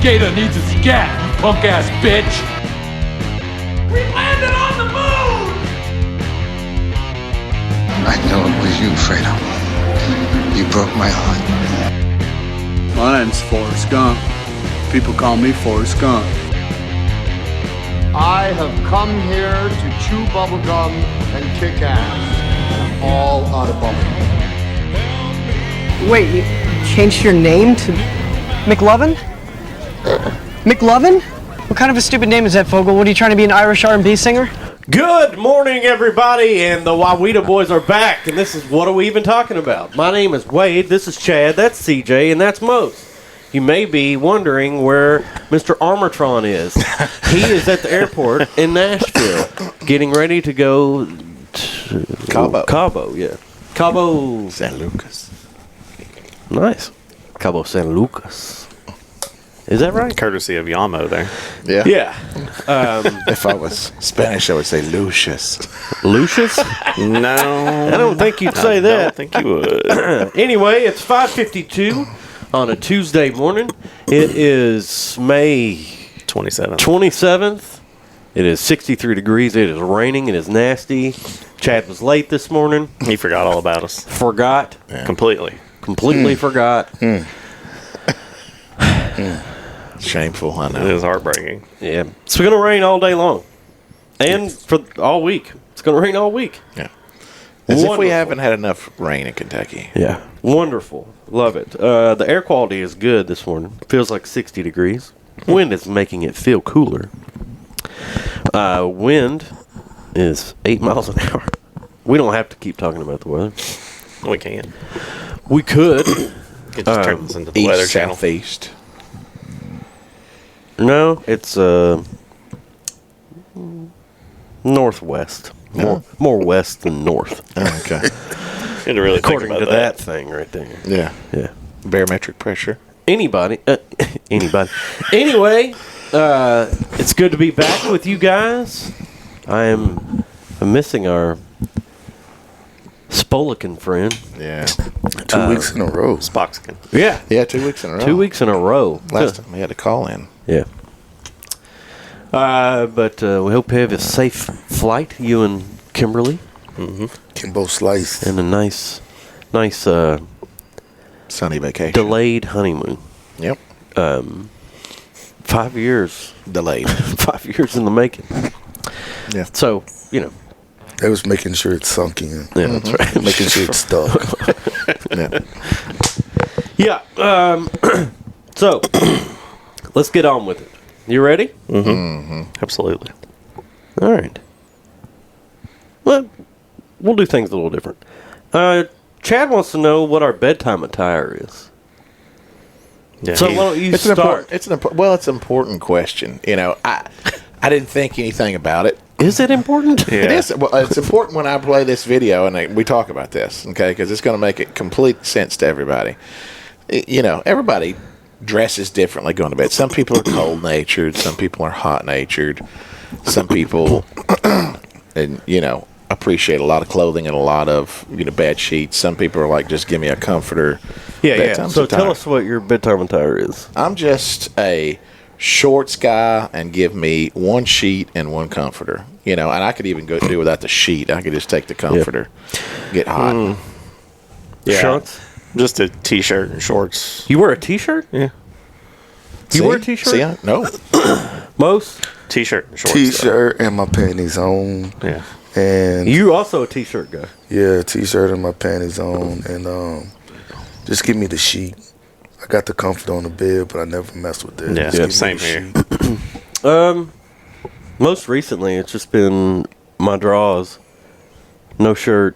Gator needs a scat, you punk-ass bitch! We landed on the moon! I know it was you, Fredo. You broke my heart. My name's Forrest Gump. People call me Forrest Gump. I have come here to chew bubblegum and kick ass. And I'm all out of bubblegum. Wait, you changed your name to McLovin? McLovin? What kind of a stupid name is that, Fogel? What, are you trying to be an Irish R&B singer? Good morning, everybody, and the Wawita boys are back, and this is What Are We Even Talking About? My name is Wade, this is Chad, that's CJ, and that's Mose. You may be wondering where Mr. Armatron is. He is at the airport in Nashville, getting ready to go to Cabo, yeah. Cabo San Lucas. Nice. Cabo San Lucas. Is that right? Courtesy of Yamo there. Yeah. Yeah. If I was Spanish, I would say Lucius. Lucius? No. I don't think you'd say I that. don't think you would. Anyway, it's 5:52 on a Tuesday morning. It is May 27th. It is 63 degrees. It is raining. It is nasty. Chad was late this morning. He forgot all about us. Forgot. Yeah. Completely Forgot. Shameful, I It know. is heartbreaking. Yeah. It's going to rain all day long. And for all week. It's going to rain all week. Yeah. As if we Wonderful. haven't had enough rain in Kentucky. Yeah. Wonderful. Love it. The air quality is good this morning. Feels like 60 degrees. Wind is making it feel cooler. Wind is 8 miles an hour. We don't have to keep talking about the weather. We can. We could. We could just turn this into the East, Weather Channel. southeast. No, it's northwest. More west than north. Oh, okay. You had to really think According about to that thing right there. Yeah. Yeah. Barometric pressure. Anybody. Anyway, it's good to be back with you guys. I'm missing our Spolican friend. Yeah. 2 weeks in a row. Spoxkin. Yeah. Yeah, 2 weeks in a row. 2 weeks in a row. Last time we had a call in. Yeah. But we hope you have a safe flight, you and Kimberly, Kimbo Slice. and a nice Sunny vacation. delayed honeymoon. Yep. 5 years. Delayed. 5 years in the making. Yeah. So, you know. They was making sure it sunk in. Yeah, that's right. Making sure it stuck. Yeah. Yeah. So, let's get on with it. You ready? Absolutely. All right. Well, we'll do things a little different. Chad wants to know what our bedtime attire is. Yeah, So why don't you It's start? it's an important question. You know, I didn't think anything about it. Is it important? It is. Well, it's important when I play this video and we talk about this, okay? Because it's going to make it complete sense to everybody. You know, everybody dresses differently going to bed. Some people are cold-natured. Some people are hot-natured. Some people, and appreciate a lot of clothing and a lot of bed sheets. Some people are like, just give me a comforter. Yeah. Bedtime So attire. tell us what your bedtime attire is. I'm just a shorts guy, and give me one sheet and one comforter. And I could even do without the sheet. I could just take the comforter. Get hot. Yeah. Shorts? Just a t-shirt and shorts. You wear a t-shirt? Yeah. You wear a t-shirt? See, no. Most? T-shirt and shorts. T-shirt and my panties on. though. Yeah. And You also a t-shirt guy. yeah, T-shirt and my panties on. And just give me the sheet. I got the comfort on the bed, but I never mess with that. Yeah, Just give me same the here. sheet. Most recently, it's just been my drawers, no shirt,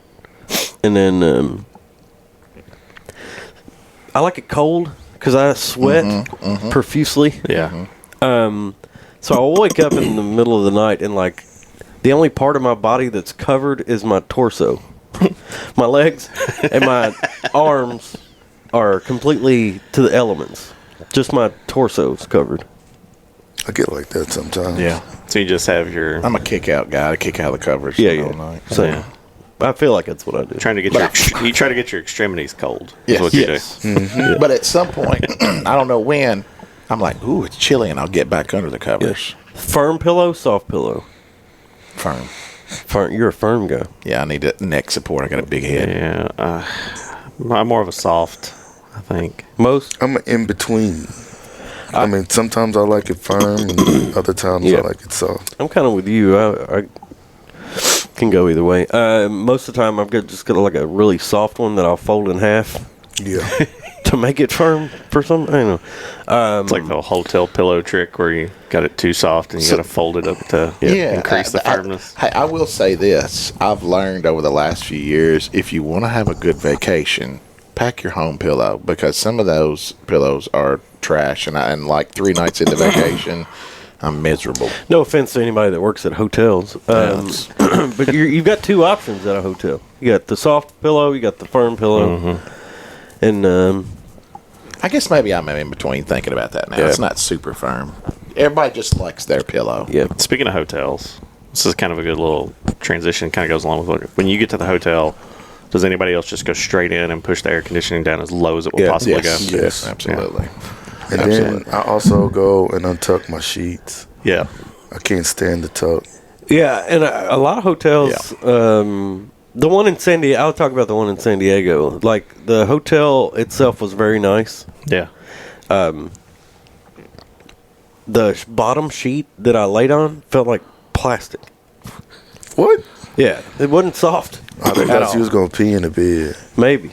and then I like it cold because I sweat profusely. Yeah. So I'll wake up in the middle of the night and the only part of my body that's covered is my torso. My legs and my arms are completely to the elements. Just my torso's covered. I get like that sometimes. Yeah. So you just have your... I'm a kick-out guy. I kick out the covers Yeah. all night. So, Yeah. I feel like that's what I do. Trying to get you try to get your extremities cold. Yes. Is what you Yes. do. But at some point, I don't know when, I'm like, ooh, it's chilly, and I'll get back under the covers. Firm pillow, soft pillow. Firm. Firm. You're a firm guy. Yeah, I need a neck support. I got a big head. Yeah. I'm more of a soft, I think. Most. I'm in between. I mean, sometimes I like it firm, and other times Yeah. I like it soft. I'm kind of with you. I can go either way. Most of the time, I've just got like a really soft one that I'll fold in half Yeah. to make it firm for some. I don't know. It's like the hotel pillow trick where you got it too soft and you got to fold it up to increase the firmness. I will say this. I've learned over the last few years, if you want to have a good vacation, pack your home pillow, because some of those pillows are trash, and like 3 nights into vacation, I'm miserable. No offense to anybody that works at hotels, but you've got two options at a hotel. You got the soft pillow, you got the firm pillow, and I guess maybe I'm in between thinking about that now. Yeah. It's not super firm. Everybody just likes their pillow. yeah. Speaking of hotels, this is kind of a good little transition. Kind of goes along with when you get to the hotel. Does anybody else just go straight in and push the air conditioning down as low as it will possibly Yes, go? yes, absolutely. And Absolutely. then I also go and untuck my sheets. Yeah. I can't stand the tuck. Yeah, and a lot of hotels. The one in San Diego. I'll talk about the one in San Diego. Like the hotel itself was very nice. Yeah. The bottom sheet that I laid on felt like plastic. What? Yeah, it wasn't soft. I thought you was going to pee in the bed. Maybe.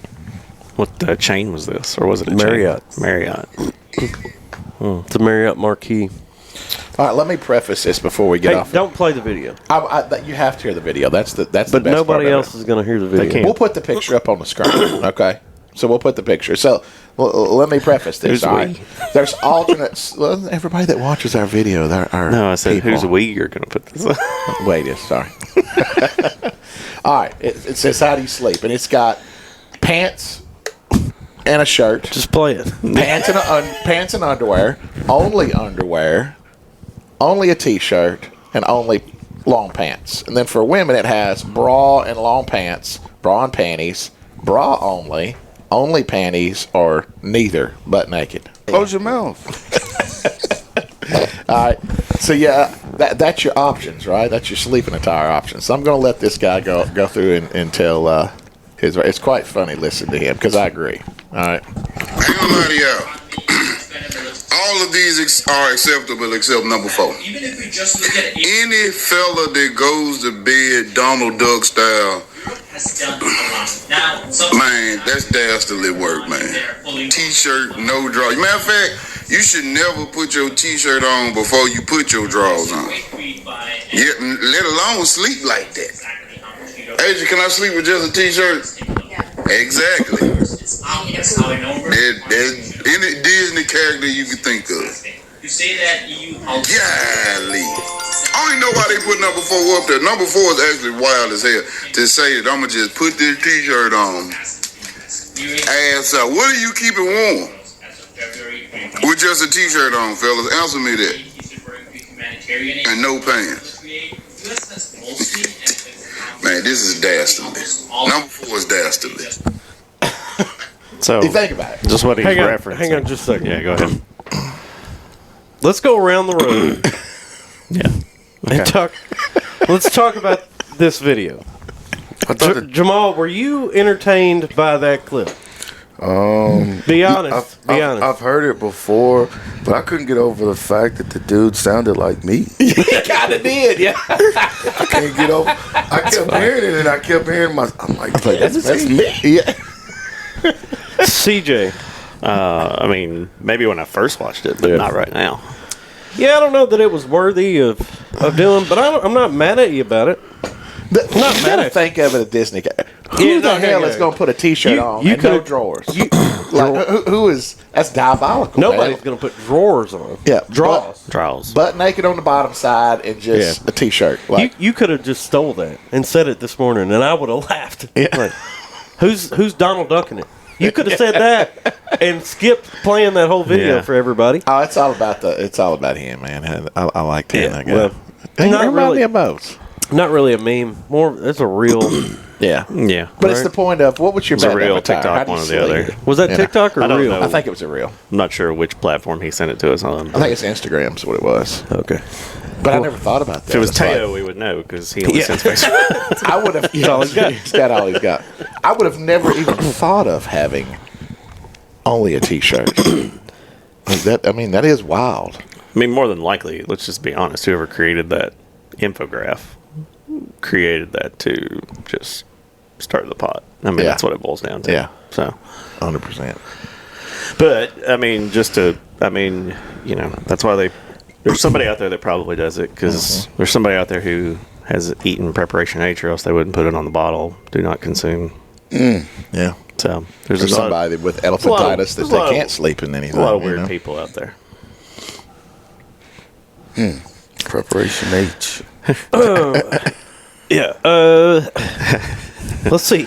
What chain was this? Or was it a Marriott. chain? Marriott. It's a Marriott Marquis. All right, let me preface this before we get Hey, off. don't play the video. You have to hear the video. That's the best But part nobody of else it. is going to hear the video. can't. We'll put the picture up on the screen, okay? So we'll put the picture. So let me preface this. Who's all we? right? There's alternates. Well, everybody that watches our video, they're our No, I said, people. who's we you're going to put this on? Wait, sorry. All right, it says how do you sleep, and it's got pants and a shirt, Just play it. pants and underwear, only a t-shirt, and only long pants. And then for women, it has bra and long pants, bra and panties, bra only panties, or neither, butt naked. Close your mouth. All right. So yeah, that's your options, right? That's your sleeping attire options. So I'm going to let this guy go through and tell his. It's quite funny listening to him because I agree. All right. I ain't gonna lie to y'all. All of these are acceptable except number 4. Even if we just look at Any fella that goes to bed Donald Duck style, has done a lot. Now, man, that's dastardly work, man. T-shirt, no draw. Matter of fact, you should never put your T-shirt on before you put your drawers on. Yeah, let alone sleep like that. Asia, can I sleep with just a T-shirt? Exactly. There's any Disney character you can think of. You say that Golly. I don't even know why they put number 4 up there. Number 4 is actually wild as hell to say that I'm going to just put this T-shirt on. Ass out. What do you keep it warm? With just a T-shirt on, fellas. Answer me that. And no pants. Man, this is dastardly. Number 4 is dastardly. So, You think about it. just what he's referencing. Hang on just a second. Yeah, go ahead. Let's go around the room Yeah. and talk. Let's talk about this video. I thought it, Jamal, were you entertained by that clip? Be honest. Be honest. I've heard it before, but I couldn't get over the fact that the dude sounded like me. He kind of did, yeah. I can't get over. I kept hearing it, and I kept hearing I'm like, that's me. Yeah. CJ. I mean, maybe when I first watched it, but not right now. Yeah, I don't know that it was worthy of doing, but I'm not mad at you about it. Not mad mad at- think of it a Disney guy. Who Yeah, the hell yeah. is going to put a T-shirt You- on you and no could've- drawers? Who is? That's diabolical. Nobody's man. going to put drawers on. Yeah, Draws. Draws. butt naked on the bottom side and just Yeah. a T-shirt. Like, You could have just stole that and said it this morning, and I would have laughed. Yeah. Like, who's Donald Ducking it? You could have said that and skipped playing that whole video Yeah. for everybody. oh, it's all about him, man. I liked him. Yeah, that guy. well, He not remind really. me of both. Not really a meme. More, it's a real Yeah. Yeah. But it's the point of what was your It was a bad real avatar? TikTok, How do you one or the slay other. it? Was that You know? TikTok or I don't real? know. I think it was a real. I'm not sure which platform he sent it to us on. I think it's Instagram's what it was. Okay. But I never thought about that. If it was It's like- Teo, we would know because he only sends Facebook. I would have. Yeah, he's got all he's got. I would have never even thought of having only a T-shirt. That is wild. I mean, more than likely, let's just be honest, whoever created that infograph created that to just start the pot. I mean, Yeah. that's what it boils down to. Yeah. So, 100%. but, I mean, that's why there's somebody out there that probably does it because there's somebody out there who has eaten preparation H or else they wouldn't put it on the bottle. Do not consume. Yeah. So, there's There's a lot, somebody with a lot of- elephantitis that there's a lot they of- can't sleep in anything. a lot of you weird know? people out there. Preparation H. Yeah. Let's see.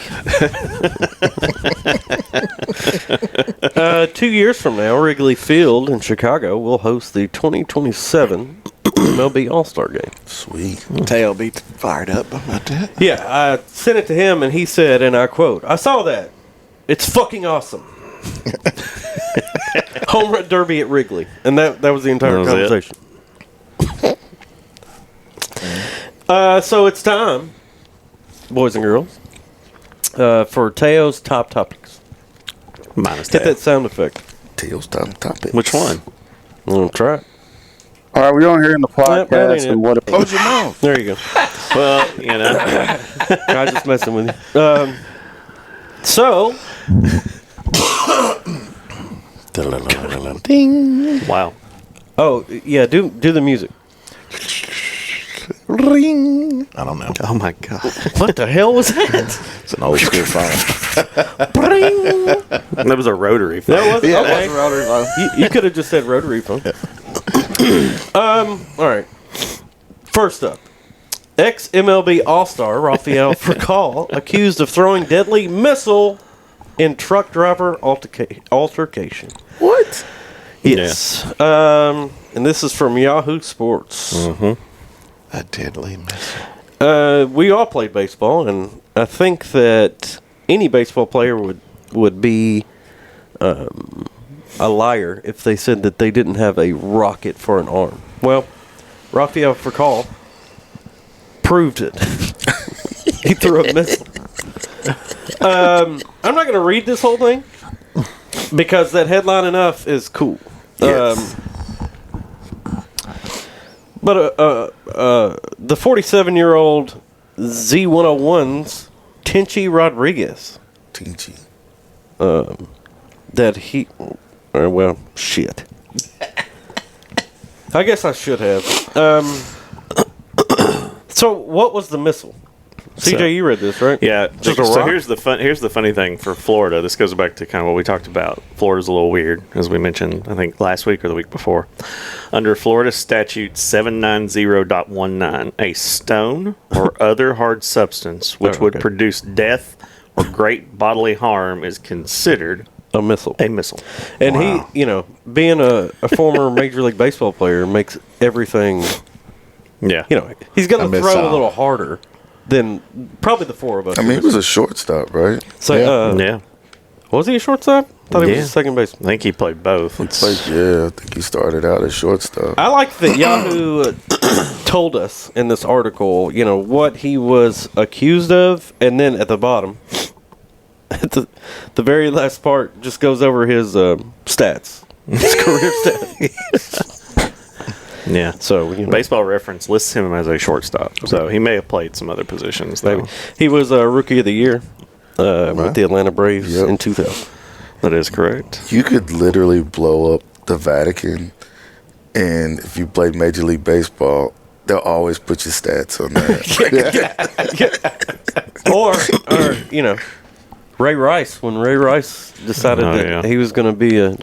2 years from now, Wrigley Field in Chicago will host the 2027 MLB All-Star Game. Sweet. Tail be fired up about that. Yeah, I sent it to him, and he said, and I quote, "I saw that. It's fucking awesome." Home run derby at Wrigley, and that was the entire That was it. conversation. So it's time, boys and girls, for Teo's top topics. Minus Hit Teo. that sound effect. Tails time topic. Which one? I'm gonna try it. All right, we don't hear in the that podcast. ain't it. And what? Close your mouth. There you go. Well, you know. I was just messing with you. So, Wow. oh yeah, do the music. Ring. I don't know. Oh, my God. What the hell was that? It's an old school phone. That was a rotary phone. That was Yeah, okay. that's a rotary phone. You could have just said rotary phone. All right. First up, ex-MLB All-Star Rafael Furcal accused of throwing deadly missile in truck driver altercation. What? Yes. And this is from Yahoo Sports. A deadly missile. We all played baseball, and I think that any baseball player would be a liar if they said that they didn't have a rocket for an arm. Well, Rafael Furcal proved it. He threw a missile. I'm not going to read this whole thing because that headline enough is cool. Yes. But the 47-year-old Z101's Tinchy Rodriguez, Tinchy. that he, well, shit. I guess I should have. So what was the missile? CJ, you read this, right? Yeah. Just a So rock? here's the funny thing for Florida. This goes back to kind of what we talked about. Florida's a little weird, as we mentioned, I think last week or the week before. Under Florida Statute 790.19, a stone or other hard substance which would produce death or great bodily harm is considered A missile. a missile. And he, being a former Major League Baseball player makes everything, Yeah. he's going A to throw a missile. little harder than probably the four of us. I mean, he was a shortstop, right? So, Yeah. was he a shortstop? I thought he Yeah. was a second baseman. I think he played both. Like, yeah, I think he started out as shortstop. I like that Yahoo told us in this article, what he was accused of, and then at the bottom, at the very last part, just goes over his stats, his career stats. Yeah. So, Baseball Reference lists him as a shortstop, so he may have played some other positions. Though. maybe he was a Rookie of the Year with the Atlanta Braves in 2000. That is correct. You could literally blow up the Vatican, and if you played Major League Baseball, they'll always put your stats on that. or Ray Rice, when Ray Rice decided that he was going to be a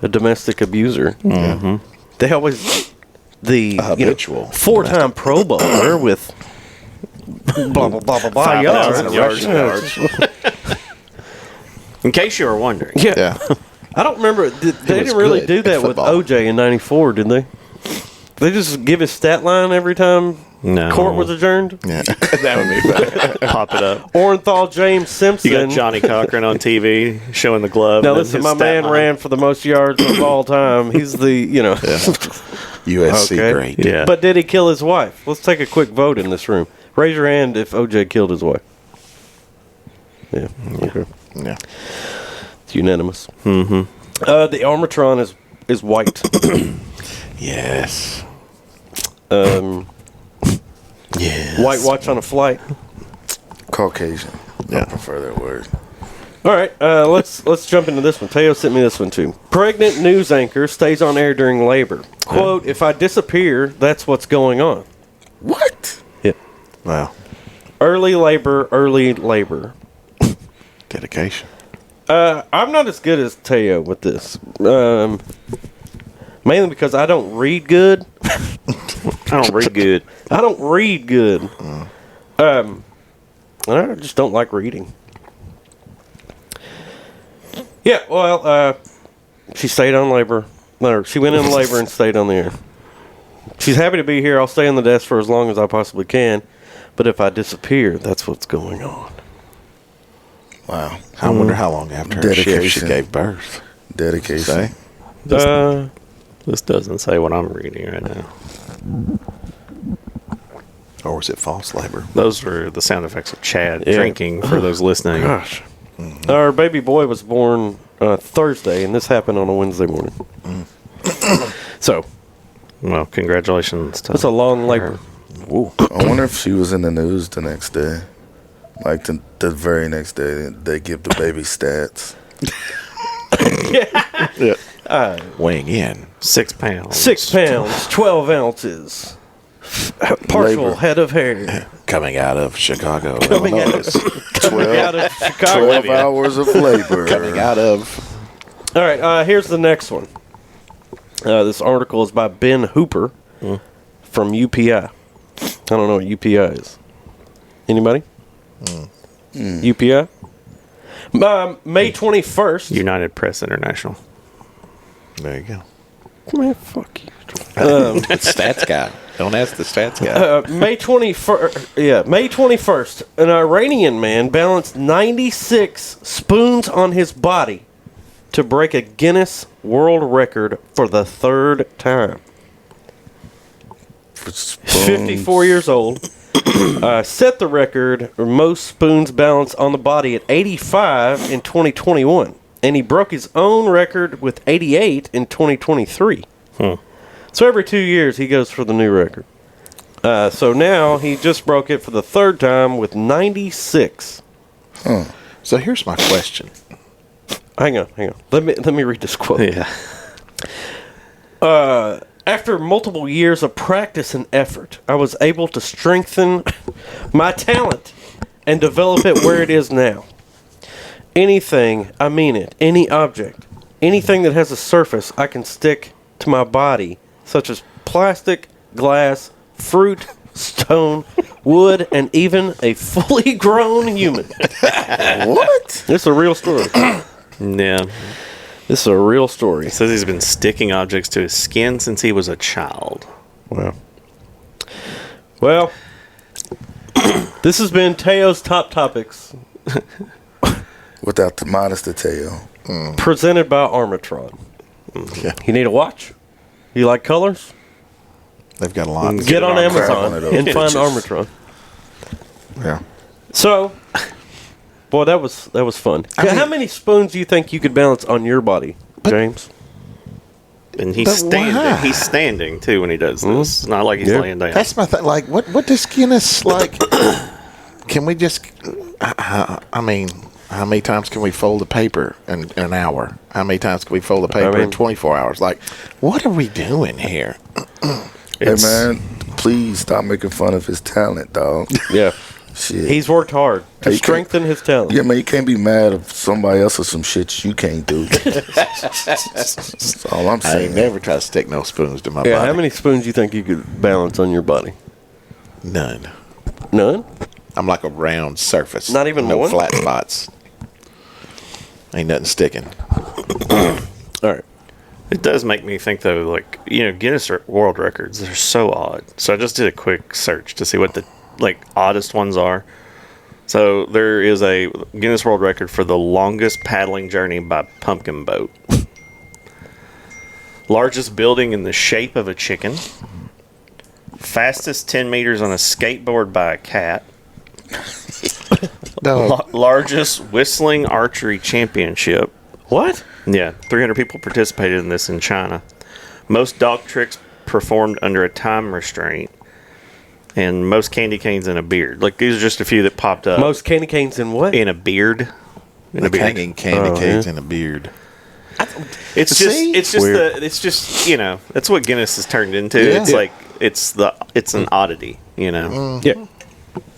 domestic abuser. Mm-hmm. They always habitual 4-time Pro Bowler with blah blah blah blah blah 5,000 yards. yards. In case you were wondering. Yeah. I don't remember. They didn't really good do at that with football. OJ in '94, did they? They just give his stat line every time No. Court was adjourned. Yeah, that would be better. Pop it up. Orenthal James Simpson. You got Johnny Cochran on TV showing the glove. Now and listen, his my stat man line. ran for the most yards of all time. He's the, USC Okay. great. Yeah. But did he kill his wife? Let's take a quick vote in this room. Raise your hand if OJ killed his wife. Yeah. Okay. Yeah. It's unanimous. Mm-hmm. The Armatron is white. Yes. Yes. White watch on a flight. Caucasian. Yeah. I prefer that word. All right, let's jump into this one. Teo sent me this one too. Pregnant news anchor stays on air during labor. Quote, if I disappear, that's what's going on. What? Yeah. Wow. Early labor. Dedication. I'm not as good as Teo with this. Mainly because I don't read good. I don't read good. I don't read good. I just don't like reading. Yeah, well, she stayed on labor. Or she went in labor and stayed on the air. She's happy to be here. I'll stay on the desk for as long as I possibly can. But if I disappear, that's what's going on. Wow. I wonder how long after her shift she Dedication. gave birth. Dedication. Say? This doesn't say what I'm reading right now. Or was it false labor? Those were the sound effects of Chad drinking for those listening. Gosh. Our baby boy was born Thursday, and this happened on a Wednesday morning. So, Well, congratulations. that's a long labor. I wonder if she was in the news the next day. Like the very next day, they give the baby stats. Weighing in. 6 pounds. 6 pounds, 12 ounces. Partial Labor. head of hair. Coming out of Chicago. Coming out Illinois. Coming out of Chicago. 12 hours of labor. Coming out of. All right, here's the next one. This article is by Ben Hooper from UPI. I don't know what UPI is. Anybody? UPI? May 21st. United Press International. There you go. Man, fuck you. Stats guy. Don't ask the stats guy. May 21st. May 21st. An Iranian man balanced 96 spoons on his body to break a Guinness World Record for the third time. 54 years old. Set the record for most spoons balanced on the body at 85 in 2021. And he broke his own record with 88 in 2023. So every 2 years he goes for the new record. So now he just broke it for the third time with 96. So here's my question. Hang on. Let me read this quote. Yeah. After multiple years of practice and effort, I was able to strengthen my talent and develop it where it is now. Anything, I mean it, any object, anything that has a surface I can stick to my body, such as plastic, glass, fruit, stone, wood, and even a fully grown human. What? This is a real story. Yeah. This is a real story. It says he's been sticking objects to his skin since he was a child. Wow. Well, this has been Teo's Top Topics, Without the modest detail. presented by Armatron. Yeah. You need a watch? You like colors? They've got a lot. Get on one Amazon of those and find bitches. Armatron. Yeah. So, boy, that was fun. How many spoons do you think you could balance on your body, James? And he's But why? standing. He's standing too when he does this. It's not like he's laying down. That's my thing. Like, what does Guinness like? Can we just? I mean, how many times can we fold a paper in an hour? How many times can we fold a paper in 24 hours? Like, what are we doing here? Hey, man, please stop making fun of his talent, dog. Yeah. Shit. He's worked hard to Hey, strengthen his talent. Yeah, man, you can't be mad if somebody else or some shit you can't do. That's all I'm I saying. ain't never tried to stick no spoons to my Yeah, body. how many spoons do you think you could balance on your body? None. None? I'm like a round surface. Not even no one? flat spots. Ain't nothing sticking. All right. It does make me think, though, like, Guinness World Records, they're so odd. So I just did a quick search to see what the, oddest ones are. So there is a Guinness World Record for the longest paddling journey by pumpkin boat. Largest building in the shape of a chicken. Fastest 10 meters on a skateboard by a cat. Largest whistling archery championship. What? Yeah, 300 people participated in this in China. Most dog tricks performed under a time restraint. And most candy canes in a beard. These are just a few that popped up. Most candy canes in what? In a beard. In a beard. Hanging candy canes in a beard. It's just that's what Guinness has turned into. Yeah. It's an oddity, Yeah.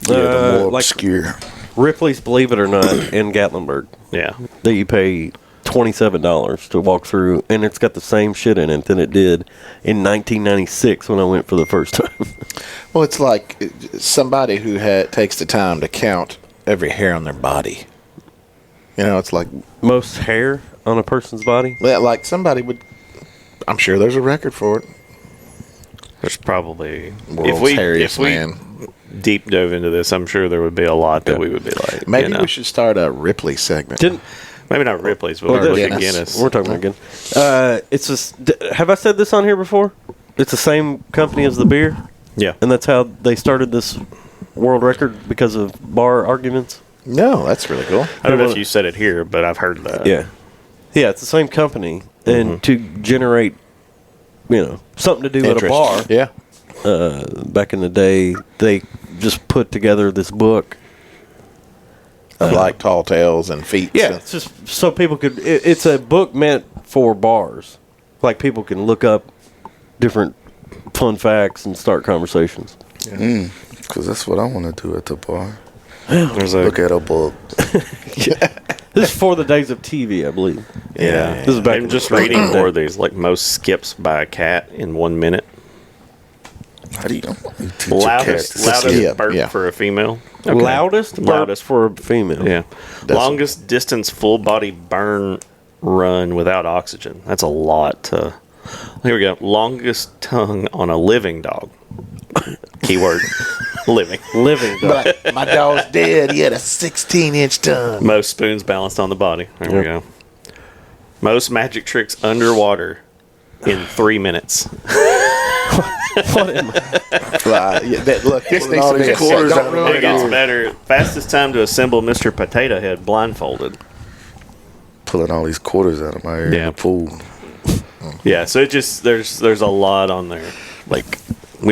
The more obscure. Ripley's Believe It or Not in Gatlinburg. Yeah. That you pay $27 to walk through, and it's got the same shit in it than it did in 1996 when I went for the first time. Well, it's like somebody who takes the time to count every hair on their body. It's like most hair on a person's body. Yeah, like somebody would. I'm sure there's a record for it. There's probably World's hairiest man. Deep dove into this, I'm sure there would be a lot that we would be like. Maybe we should start a Ripley segment. Maybe not Ripley's, but we're looking at Guinness. We're talking about Guinness. It's just. Have I said this on here before? It's the same company as the beer. Yeah, and that's how they started this world record because of bar arguments. No, that's really cool. I don't know if you said it here, but I've heard that. Yeah, it's the same company, and to generate, something to do at a bar. Yeah. Back in the day, they just put together this book. Like tall tales and feats. Yeah, it's just so people could. It's a book meant for bars. Like people can look up different fun facts and start conversations. Because that's what I want to do at the bar. Look at a book. This is for the days of TV, I believe. Yeah. This is back. I'm just reading more of these, most skips by a cat in 1 minute. How do you teach loudest burp for a female? Okay. Loudest for a female. Yeah. Longest distance full body burn run without oxygen. That's a lot. Here we go. Longest tongue on a living dog. Keyword. Living dog. My dog's dead. He had a 16-inch tongue. Most spoons balanced on the body. There we go. Most magic tricks underwater in 3 minutes. Look, this needs to be a quarters out of it gets better. Fastest time to assemble Mr. Potato Head blindfolded. Pulling all these quarters out of my ear in the pool. Yeah, so it just there's a lot on there. I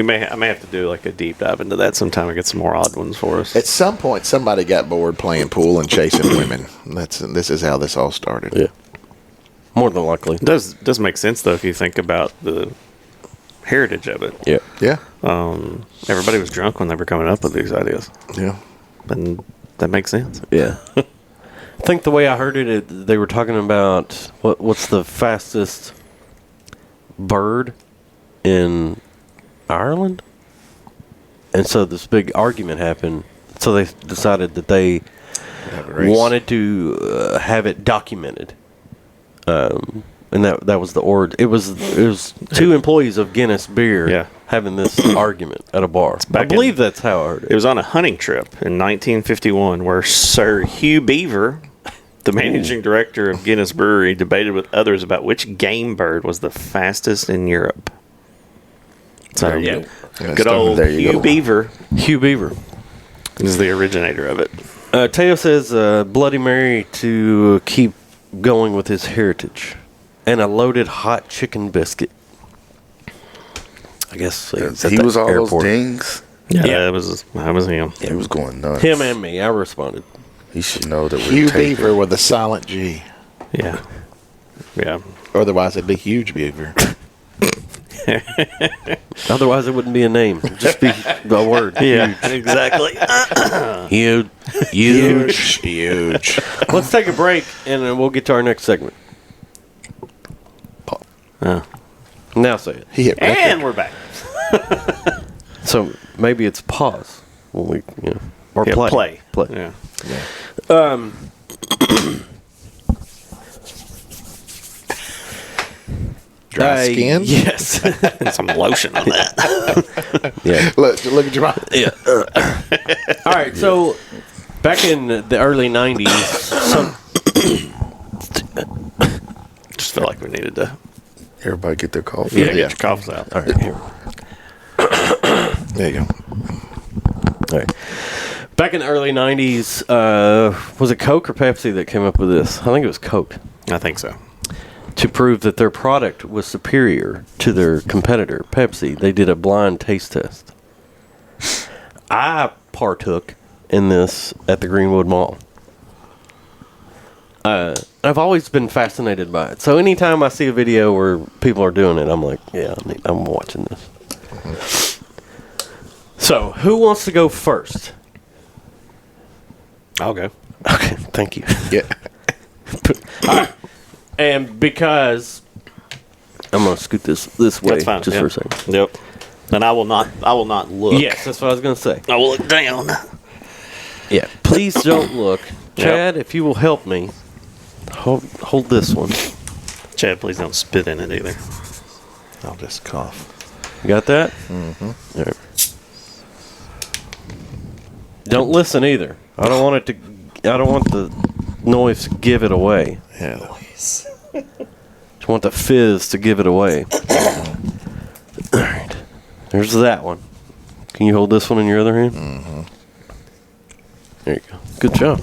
may have to do a deep dive into that sometime and get some more odd ones for us. At some point, somebody got bored playing pool and chasing women. This is how this all started. Yeah, more than likely. It does make sense though if you think about the heritage of it. Yeah. Everybody was drunk when they were coming up with these ideas. Yeah, and that makes sense. Yeah. I think the way I heard it, they were talking about what's the fastest bird in Ireland, and so this big argument happened. So they decided that they wanted to have it documented, and that was the order. It was two employees of Guinness Beer having this argument at a bar. I believe that's how I heard it. It was on a hunting trip in 1951 where Sir Hugh Beaver, the managing director of Guinness Brewery, debated with others about which game bird was the fastest in Europe. So, good old Hugh Beaver. Hugh Beaver is the originator of it. Teo says Bloody Mary to keep going with his heritage. And a loaded hot chicken biscuit. I guess he was all those dings. Yeah, that was him. Yeah, he was going nuts. Him and me. I responded. He should know that Hugh Beaver with a silent G. Yeah. Otherwise, it'd be Huge Beaver. Otherwise, it wouldn't be a name. It'd just be a word. Yeah, exactly. Huge. Let's take a break, and then we'll get to our next segment. Now say it. And we're back. So maybe it's pause when we, or play. Yeah. Dry skin? Yes. Some lotion on that. Yeah. Look at your mouth. Yeah. All right. So back in the early '90s, Just felt like we needed to Everybody get their coffee. get your coughs out. all right, here. There you go. All right. Back in the early '90s, was it Coke or Pepsi that came up with this? I think it was Coke. I think so. To prove that their product was superior to their competitor, Pepsi, they did a blind taste test. I partook in this at the Greenwood Mall. I've always been fascinated by it. So anytime I see a video where people are doing it, I'm like, yeah, I'm watching this. So, who wants to go first? I'll go. Okay, thank you. Yeah. All right. And because I'm gonna scoot this way That's fine. just yeah. for a second. Yep. And I will not look. Yes, that's what I was gonna say. I will look down. Yeah. Please don't look. Chad, if you will help me, hold this one. Chad, please don't spit in it either. I'll just cough. You got that? Mm-hmm. All right. Don't listen either. I don't want the noise to give it away. Yeah. Just want the fizz to give it away. All right. There's that one. Can you hold this one in your other hand? Mm-hmm. There you go. Good job.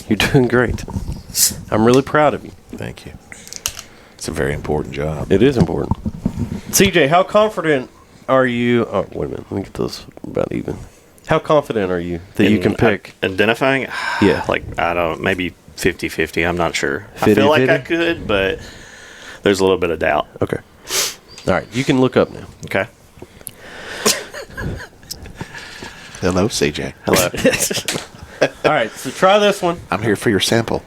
You're doing great. I'm really proud of you. Thank you. It's a very important job. It is important. CJ, how confident are you? Oh, wait a minute. Let me get those about even. How confident are you that you can pick? Identifying? Yeah. Like, I don't, maybe 50-50. I'm not sure. I feel like I could, but there's a little bit of doubt. Okay. All right. You can look up now. Okay. Hello, CJ. Hello. All right. So try this one. I'm here for your sample.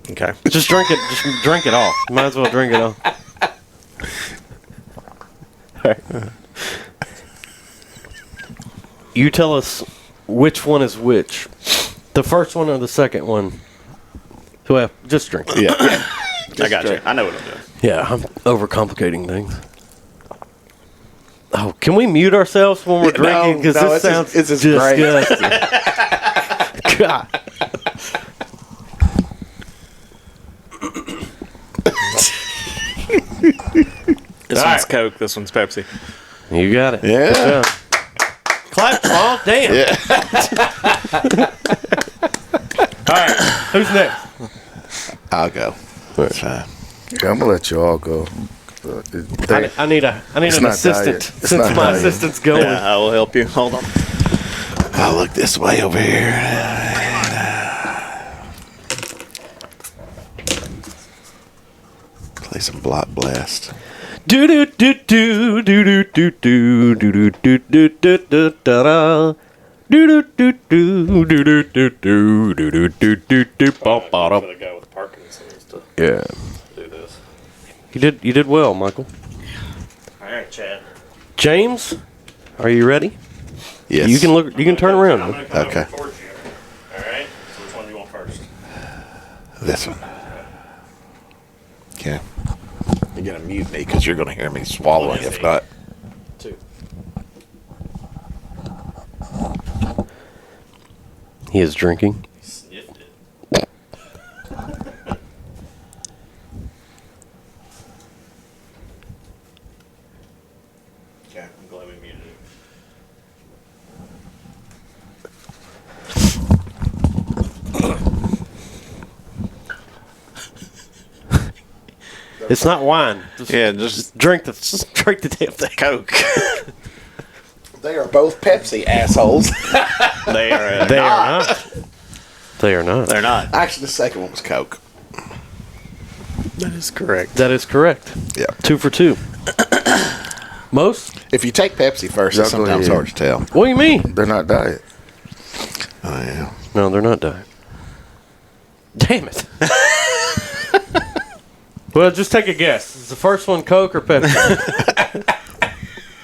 Okay. Just drink it. Just drink it all. Might as well drink it all. All right. You tell us which one is which. The first one or the second one. Well, just drink it. Yeah. I got you. I know what I'm doing. Yeah, I'm overcomplicating things. Oh, can we mute ourselves when we're drinking? Because this sounds it's just disgusting. God. This one's Coke. This one's Pepsi. You got it. Yeah. Good job. Clap. Oh, damn. Yeah. All right. Who's next? I'll go. That's fine. Yeah, I'm gonna let you all go. I need an not assistant diet. It's since not my diet. assistant's going. Yeah, I will help you. Hold on. I'll look this way over here. Play some Block Blast. Do do do do do do do do do do do do do da. Do do do do do do do do do do do do. Gonna go with Parkinson's to Yeah. do this. You did well, Michael. All right, Chad. James, are you ready? Yes. You can look. You can turn I'm around. gonna come Okay. over towards you. All right. So which one do you want first? This one. Okay. You're going to mute me because you're going to hear me swallowing if not. 2. He is drinking. He sniffed it. Okay, I'm glad we muted it. It's not wine. Yeah, just Drink the damn thing. Coke. They are both Pepsi assholes. They are. They are not. They are not. They're not. Actually, the second one was Coke. That is correct. That is correct. Yeah. 2 for 2. Most? If you take Pepsi first, it's Y'all go sometimes ahead. hard to tell. What do you mean? They're not diet. Oh, yeah. No, they're not diet. Damn it. Well, just take a guess. Is the first one Coke or Pepsi?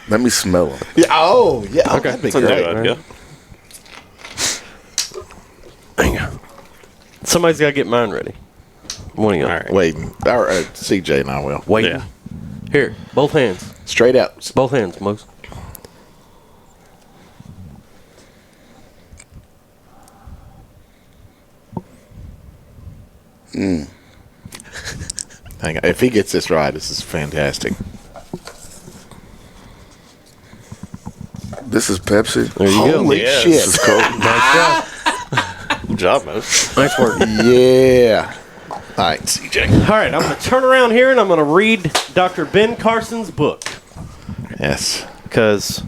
Let me smell them. Yeah. Oh, yeah. Oh, Okay. that'd be That's a great. good idea. Somebody's got to get mine ready. One of you. All right. Waiting. Or CJ and I will. Waiting. Yeah. Here, both hands. Straight out. Both hands, Mose. Hang on. If he gets this right, this is fantastic. This is Pepsi. There you go. Holy Yes. shit. This is Coke. Nice job. Good job, Mose. Nice work. Yeah. All right, CJ. All right, I'm going to turn around here and I'm going to read Dr. Ben Carson's book. Yes. Because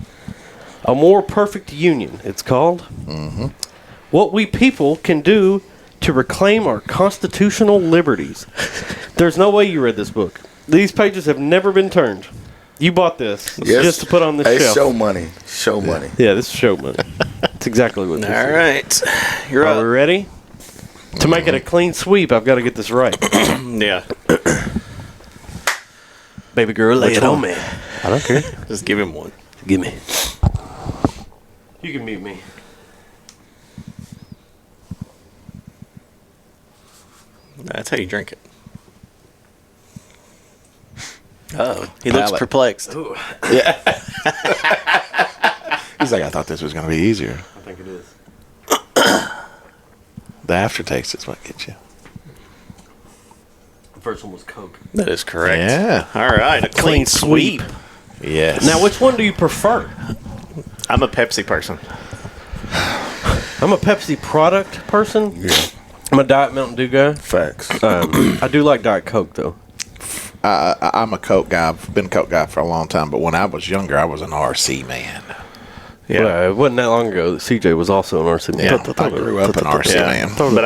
A More Perfect Union, it's called. Mm-hmm. What we people can do to reclaim our constitutional liberties. There's no way you read this book. These pages have never been turned. You bought this Yes. just to put on the Hey, shelf. show money. Show money. Yeah, this is show money. That's exactly what this All is. right. You're Are we up. ready? To make it a clean sweep, I've got to get this right. Yeah. Baby girl, lay it on me. I don't care. Just give him one. Give me. You can mute me. That's how you drink it. Oh, he looks Palate. perplexed. Yeah. He's like, I thought this was going to be easier. I think it is. The aftertaste is what gets you. The first one was Coke. That is correct. Yeah. All right. A clean sweep. Yes. Now, which one do you prefer? I'm a Pepsi person. I'm a Pepsi product person. Yeah. I'm a Diet Mountain Dew guy. Facts. I do like Diet Coke, though. I'm a Coke guy. I've been a Coke guy for a long time, but when I was younger, I was an RC man. Yeah. Well, it wasn't that long ago that CJ was also an RC man. Yeah, I grew up an RC man. But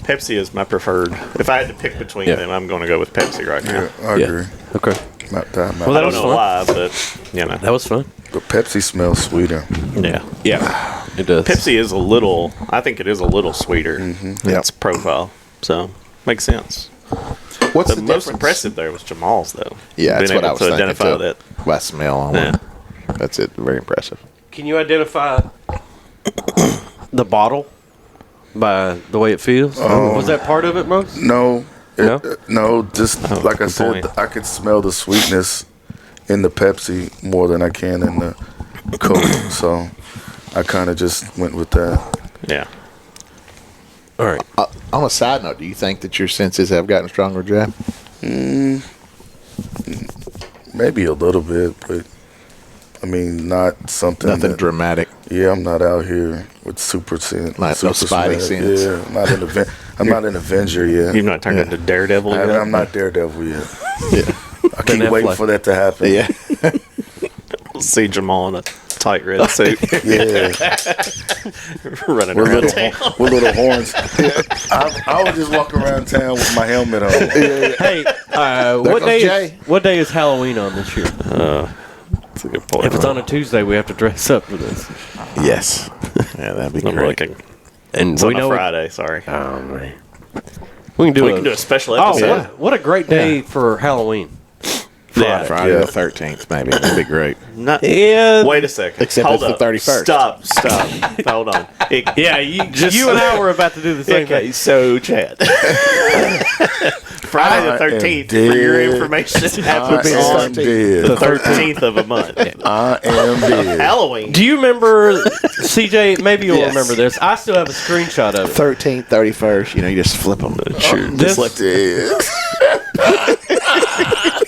Pepsi is my preferred. If I had to pick between them, I'm going to go with Pepsi right now. Yeah, I agree. Okay. Not that. Well, I that don't was know fun. why, but you know. That was fun. But Pepsi smells sweeter. Yeah. Yeah, it does. Pepsi is a little. I think it is a little sweeter. Mm-hmm. Its profile, so makes sense. What's The the most difference? impressive there was Jamal's, though. Yeah, that's Being what I able was to thinking identify too. that. By smell on Yeah. one. That's it. Very impressive. Can you identify the bottle by the way it feels? Was that part of it, most? No. No? No, just like I good said, point. I could smell the sweetness in the Pepsi more than I can in the Coke. So I kind of just went with that. Yeah. All right. On a side note, do you think that your senses have gotten stronger, Jeff? Maybe a little bit, but I mean, not something. Nothing that, dramatic. Yeah, I'm not out here with super sense. Like no spidey sense. Yeah, I'm not an Avenger yet. You've not turned into Daredevil yet? I'm not Daredevil yet. Yeah. I keep waiting for that to happen. Yeah. We'll see Jamal in a tight red suit. Yeah. Running With around little, town. with little horns. I would just walk around town with my helmet on. Hey, what goes day? Jay. What day is Halloween on this year? That's a good point. If it's on a Tuesday, we have to dress up for this. Yes. Yeah, that'd be I'm great. looking. And It's on a Friday, sorry. Oh man, we can do We can do a special episode. Oh, what a great day for Halloween! Yeah. Friday Yeah. the 13th, maybe. That'd be great. Not, Yeah. Wait a second. Except Hold it's the up. 31st. Stop. Hold on. Yeah, you and I were about to do the same Okay, thing. so Chad. Friday the 13th, for your information, happens I on am dead. the 13th of a month. I am dead. Halloween. Do you remember, CJ? Maybe you'll Yes. remember this. I still have a screenshot of it. 13th, 31st, you just flip them. Sure. This- Just like Dead.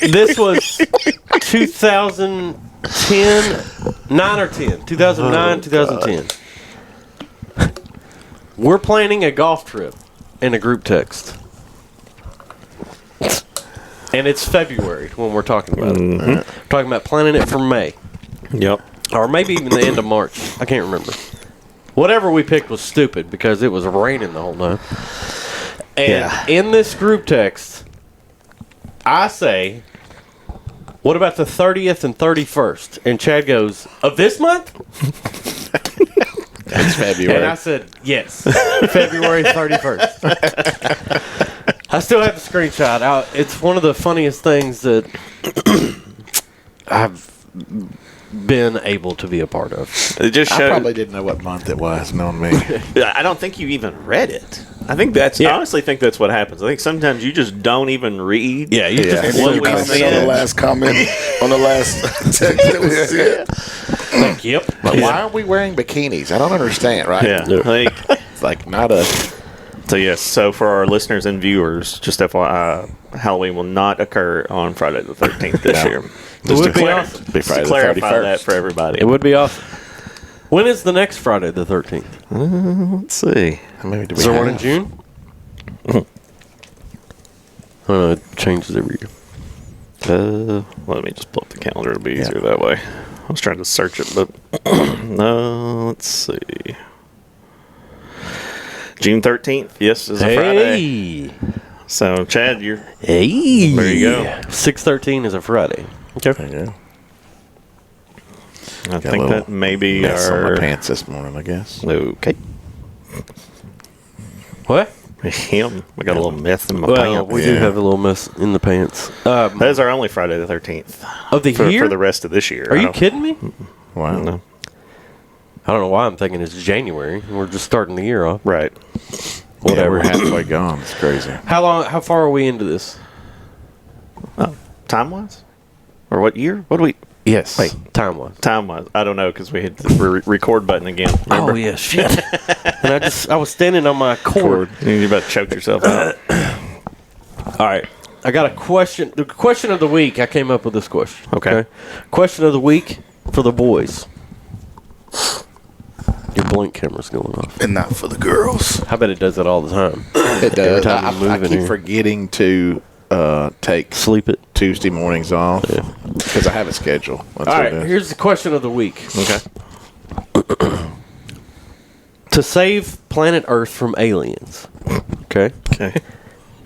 This was 2010, 9 or 10. 2009, 2010. We're planning a golf trip in a group text. And it's February when we're talking about it. We're talking about planning it for May. Yep. Or maybe even the end of March. I can't remember. Whatever we picked was stupid because it was raining the whole time. And in this group text, I say, what about the 30th and 31st? And Chad goes, of this month? It's February. And I said, yes, February 31st. I still have the screenshot out. It's one of the funniest things that I've been able to be a part of. It just I showed. probably didn't know what month it was, knowing me. I don't think you even read it. I think I honestly think that's what happens. I think sometimes you just don't even read. Yeah, you just And then you comment on the last comment on the last text that was sent. like, yep. But why are we wearing bikinis? I don't understand, right? Yeah. Like, It's like not a. so, yes. So, for our listeners and viewers, just FYI, Halloween will not occur on Friday the 13th this year. Just would to be clar- awesome. Be just to Friday the clarify 31st. that for everybody. It would be awesome. When is the next Friday the 13th? Let's see. Maybe do we Is there one in have- June? I don't know. It changes every year. Let me just pull up the calendar. It'll be easier that way. I was trying to search it, but no. Let's see. June 13th. Yes, is a Friday. So, Chad, you're. Hey. There you go. 6/13 is a Friday. Okay. There you go. I Got a think little that may be mess on our. my pants this morning, I guess. Okay. What? Him. We got a little mess in my Well, pants. we do have a little mess in the pants. That is our only Friday the 13th. Of the year? For the rest of this year. Are you kidding me? Wow. No. I don't know why I'm thinking it's January. We're just starting the year off. Right. Yeah, we're halfway gone. It's crazy. How far are we into this? Time wise? Or what year? What do we. Yes. Wait. Time wise. Time wise. I don't know because we hit the record button again. Remember? Oh, yeah, shit. And I was standing on my cord. You're about to choke yourself out. All right. I got a question. The question of the week, I came up with this question. Okay. Question of the week for the boys. Your blink camera's going off. And not for the girls. I bet it does that all the time. It does. time you move I in keep here. forgetting to take Sleep it. Tuesday mornings off because I have a schedule. That's All what right. it is. Here's the question of the week. Okay. To save planet Earth from aliens. Okay. Okay.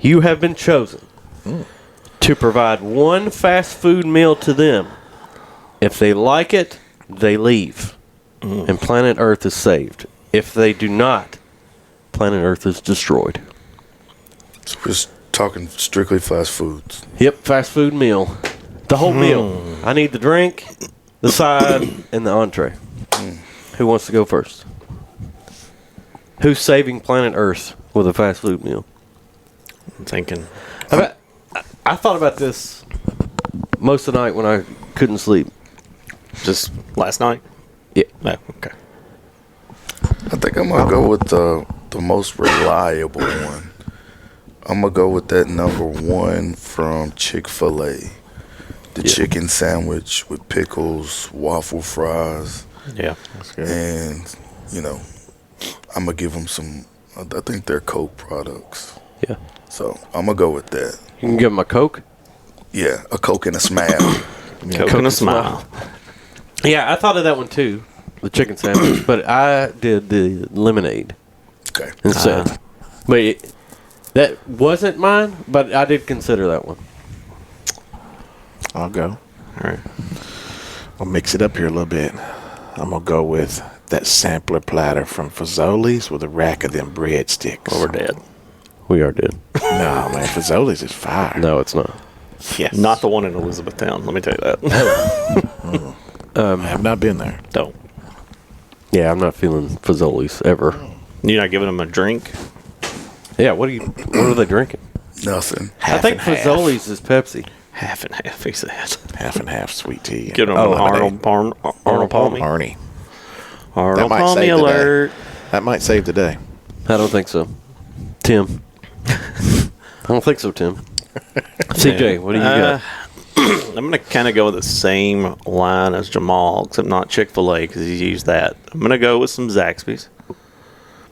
You have been chosen to provide one fast food meal to them. If they like it, they leave. And planet Earth is saved. If they do not, planet Earth is destroyed. So we're just talking strictly fast foods. Yep, fast food meal. The whole meal. I need the drink, the side, and the entree. Who wants to go first? Who's saving planet Earth with a fast food meal? I'm thinking. I thought about this most of the night when I couldn't sleep. Just last night? Yeah. No. Okay. I think I'm gonna go with the most reliable one. I'm gonna go with that number one from Chick-fil-A. The chicken sandwich with pickles, waffle fries. Yeah. That's good. And, I'm gonna give them some, I think they're Coke products. Yeah. So I'm gonna go with that. You can give them a Coke? Yeah, a Coke and a smile. Coke and a smile. Yeah, I thought of that one too, the chicken sandwich, but I did the lemonade Okay. instead. But that wasn't mine, but I did consider that one. I'll go. All right. I'll mix it up here a little bit. I'm gonna go with that sampler platter from Fazoli's with a rack of them breadsticks. Well, we're dead. We are dead. No, man, Fazoli's is fire. No, it's not. Yes. Not the one in Elizabethtown. Let me tell you that. I have not been there. Don't. Yeah, I'm not feeling Fazoli's ever. You're not giving them a drink? Yeah, what are they drinking? Nothing. I think and half. Fazoli's is Pepsi. Half and half, he said. Half and half sweet tea. Give them Arnold Palmy. Arnie. Arnold might Palmy save the day. alert. That might save the day. I don't think so. Tim. I don't think so, Tim. CJ, what do you got? I'm going to kind of go with the same line as Jamal, except not Chick-fil-A because he's used that. I'm going to go with some Zaxby's. I'm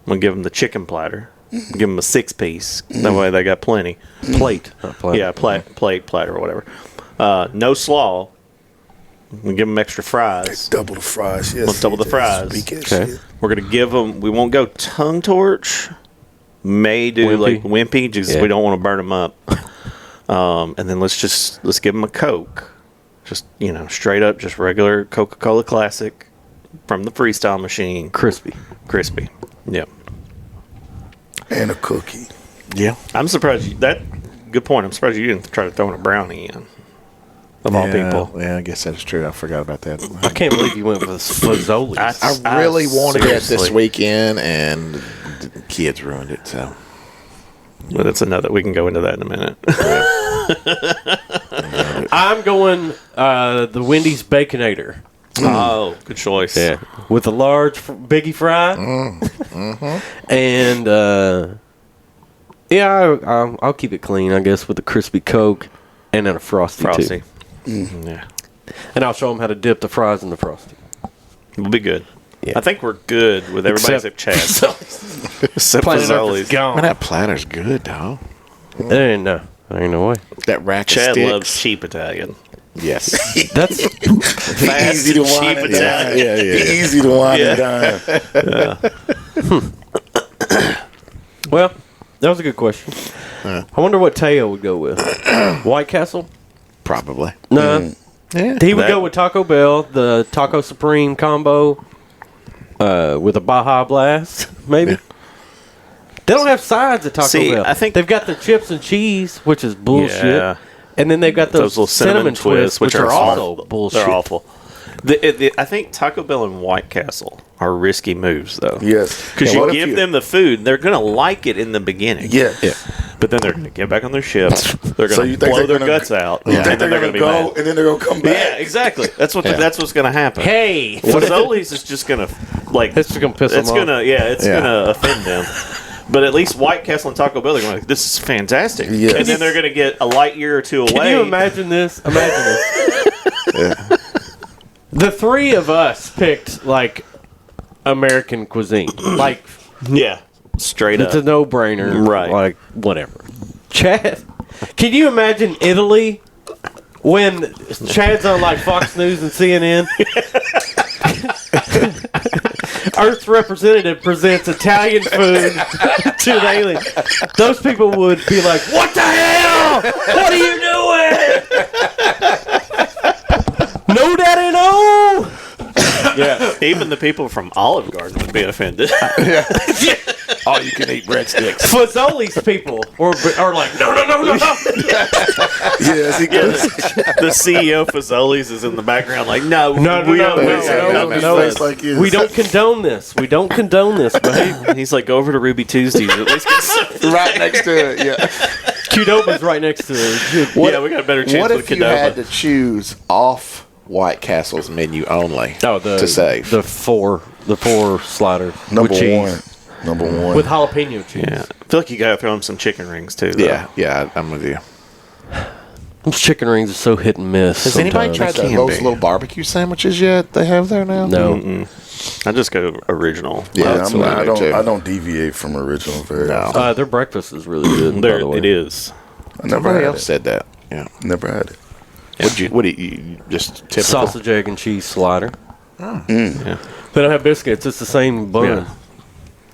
going to give them the chicken platter. Give them a 6-piece. That way they got plenty. Plate. Not platter. Yeah, plate, platter, or whatever. No slaw. We give them extra fries. Double the fries. Yes. Let's double the fries. Okay. We're gonna give them. We won't go tongue torch. May do Wimpy. like wimpy, just we don't want to burn them up. And then let's give them a Coke. Just straight up, just regular Coca-Cola Classic from the Freestyle machine. Crispy. Yep. And a cookie. Yeah. I'm surprised good point. I'm surprised you didn't try to throw in a brownie in. Of all people. Yeah, I guess that's true. I forgot about that. I can't believe you went with Fazoli's. I really wanted it this seriously. weekend, and the kids ruined it. So But that's another. We can go into that in a minute. I'm going the Wendy's Baconator. Oh, good choice. Yeah, with a large biggie fry. And I'll keep it clean, I guess, with a crispy Coke and then a Frosty. Too. Yeah. And I'll show them how to dip the fries in the Frosty. We'll be good. Yeah. I think we're good with everybody except Chad. Except Fazoli's. Man, that platter's good, dog. There ain't no way. That rack of Chad sticks. loves cheap Italian. Yes. That's fast easy to and wine cheap and Italian. Yeah. Easy to wine and dine. Well, that was a good question. I wonder what Teo would go with. White Castle? Probably. No. Yeah. He would go with Taco Bell, the Taco Supreme combo with a Baja Blast, maybe. Yeah. They don't have sides at Taco Bell. I think they've got the chips and cheese, which is bullshit. Yeah. And then they've got those little cinnamon twists, which are also bullshit. They're awful. I think Taco Bell and White Castle are risky moves, though. Yes. Because you give them the food, they're going to like it in the beginning. Yeah. But then they're going to get back on their ship. They're So going you to think blow they're their gonna- guts out. You And think then they're they're going going to to be go mad. and then they're going to come back? Yeah, exactly. That's what's going to happen. Hey! Fazoli's is just going to, like... It's going to piss them It's off. going to, it's going to offend them. But at least White Castle and Taco Bell are going to, this is fantastic. Yes. And then they're going to get a light year or two away. Can you imagine this? The three of us picked, like, American cuisine. Like, Yeah. Straight it's up. a no-brainer. Right. Like, whatever. Chad, can you imagine Italy when Chad's on, like, Fox News and CNN? Earth's representative presents Italian food to an alien. Those people would be like, "What the hell? What are you doing? No, Daddy, no!" Yeah. Even the people from Olive Garden would be offended. All you can eat breadsticks. Fazoli's people are like, "No." Yes, he goes. The CEO of Fazoli's is in the background like, no, No. We don't condone this. We don't condone this, babe. He's like, go over to Ruby Tuesdays. At least get some. Right next to it, yeah. Qdoba's right next to it. Yeah, we got a better chance What with if you had Qdoba. to choose off White Castle's menu only to save? the four sliders. Number with cheese. one. Number one. With jalapeno cheese. Yeah. I feel like you got to throw him some chicken rings, too. Though. Yeah, I'm with you. Those chicken rings are so hit and miss. Has anybody tried They can those be. little barbecue sandwiches yet they have there now? No. I just go original. Yeah, That's what I do, too. I don't deviate from original very often. Their breakfast is really good. by There, the way. it is. I never Somebody had else it. said that. Yeah. Never had it. What do you just typical? Sausage, egg, and cheese slider. Yeah. They don't have biscuits. It's the same bun. Yeah.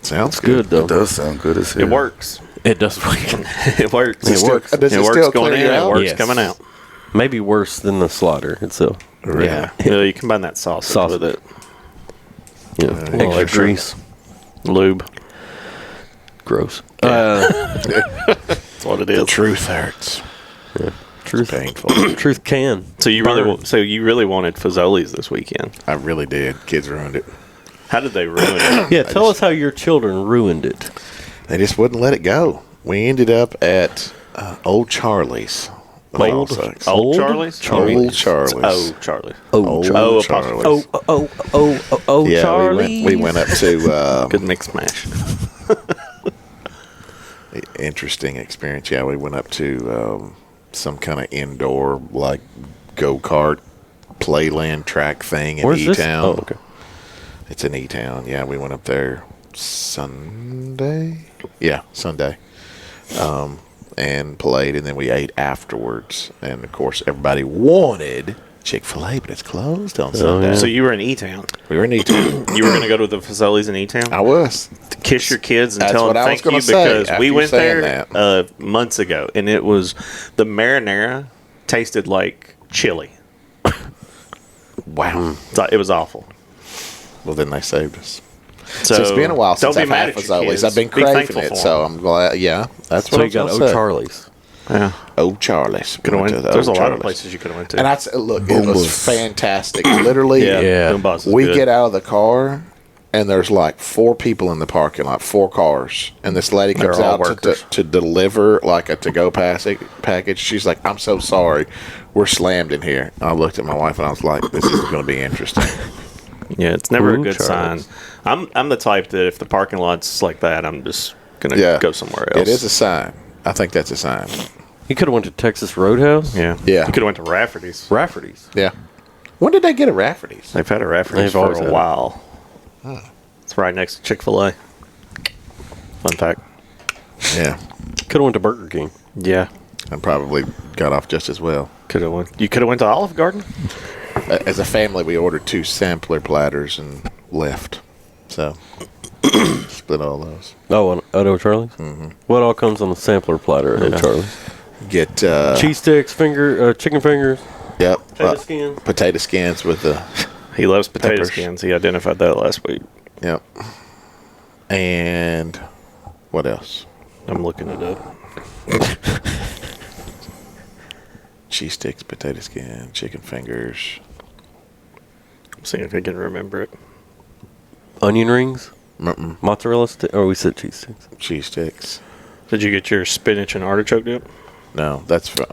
Sounds Good though. It does sound good as hell. It works. It does work. It works. Does it works. Does it works still going clear in. you It out? works Yes. coming out. Maybe worse than the slider itself. Yeah. You combine that sausage with it. Yeah. Extra extra. grease. Lube. Gross. That's what it is. The truth hurts. Truth. Painful. Truth can. So you really wanted Fazoli's this weekend. I really did. Kids ruined it. How did they ruin it? Yeah. Tell us how your children ruined it. They just wouldn't let it go. We ended up at Old Charlie's. Old Charlie's? Old Charlie's. Oh, Charlie. Old Charlie's. Yeah, Charlie. we went up to Good mix mash. interesting experience. Yeah, we went up to some kind of indoor like go-kart playland track thing in Where's this? E-Town. Oh, okay. It's in E-Town. Yeah, we went up there Sunday. Yeah, Sunday. And played, and then we ate afterwards. And of course, everybody wanted Chick-fil-A, but it's closed on Sunday. So you were in E-Town. We were in E-Town. You were going to go to the Fazoli's in E-Town? I was. Kiss your kids and That's tell what them I was thank you gonna say because after we you went saying there months ago, and it was the marinara tasted like chili. Wow. It was awful. Well, then they saved us. So, So it's been a while since don't I've be had mad at your Fazoli's. kids. I've been Be craving thankful it, for so them. I'm glad. Yeah, that's So what I you got was Old gonna say. Charlie's. Yeah. Old Charlie's. Could've Went went- to the there's a Old lot of Charlie's. places you could have went to. And look, it Boom was Bus. fantastic. Literally, Yeah. Boom Bus is we good. get out of the car, and there's like 4 people in the parking lot, 4 cars, and this lady comes They're all out workers. to deliver like a to-go package. She's like, "I'm so sorry, we're slammed in here." I looked at my wife and I was like, "This is going to be interesting." Yeah, it's never a Ooh, good Charles. sign. I'm the type that if the parking lot's like that, I'm just gonna go somewhere else. It is a sign. I think that's a sign. You could have went to Texas Roadhouse. Yeah. Yeah. You could have went to Rafferty's. Rafferty's. Yeah. When did they get a Rafferty's? They've had a Rafferty's They've for always a had it. while. It's right next to Chick-fil-A. Fun fact. Yeah. Could have went to Burger King. Yeah. And probably got off just as well. Could have went. You could have went to Olive Garden. As a family, we ordered 2 sampler platters and left. So, split all those. Oh, at O'Charlie's? Mm-hmm. What all comes on a sampler platter at O'Charlie's? Get Cheese sticks, chicken fingers, Yep. potato skins. Potato skins with the. He loves potato Peppers. skins. He identified that last week. Yep. And what else? I'm looking it up. Cheese sticks, potato skin, chicken fingers. I'm seeing if I can remember it. Onion rings, Mm-mm. mozzarella sticks. Or we said cheese sticks. Cheese sticks. Did you get your spinach and artichoke dip? No, that's from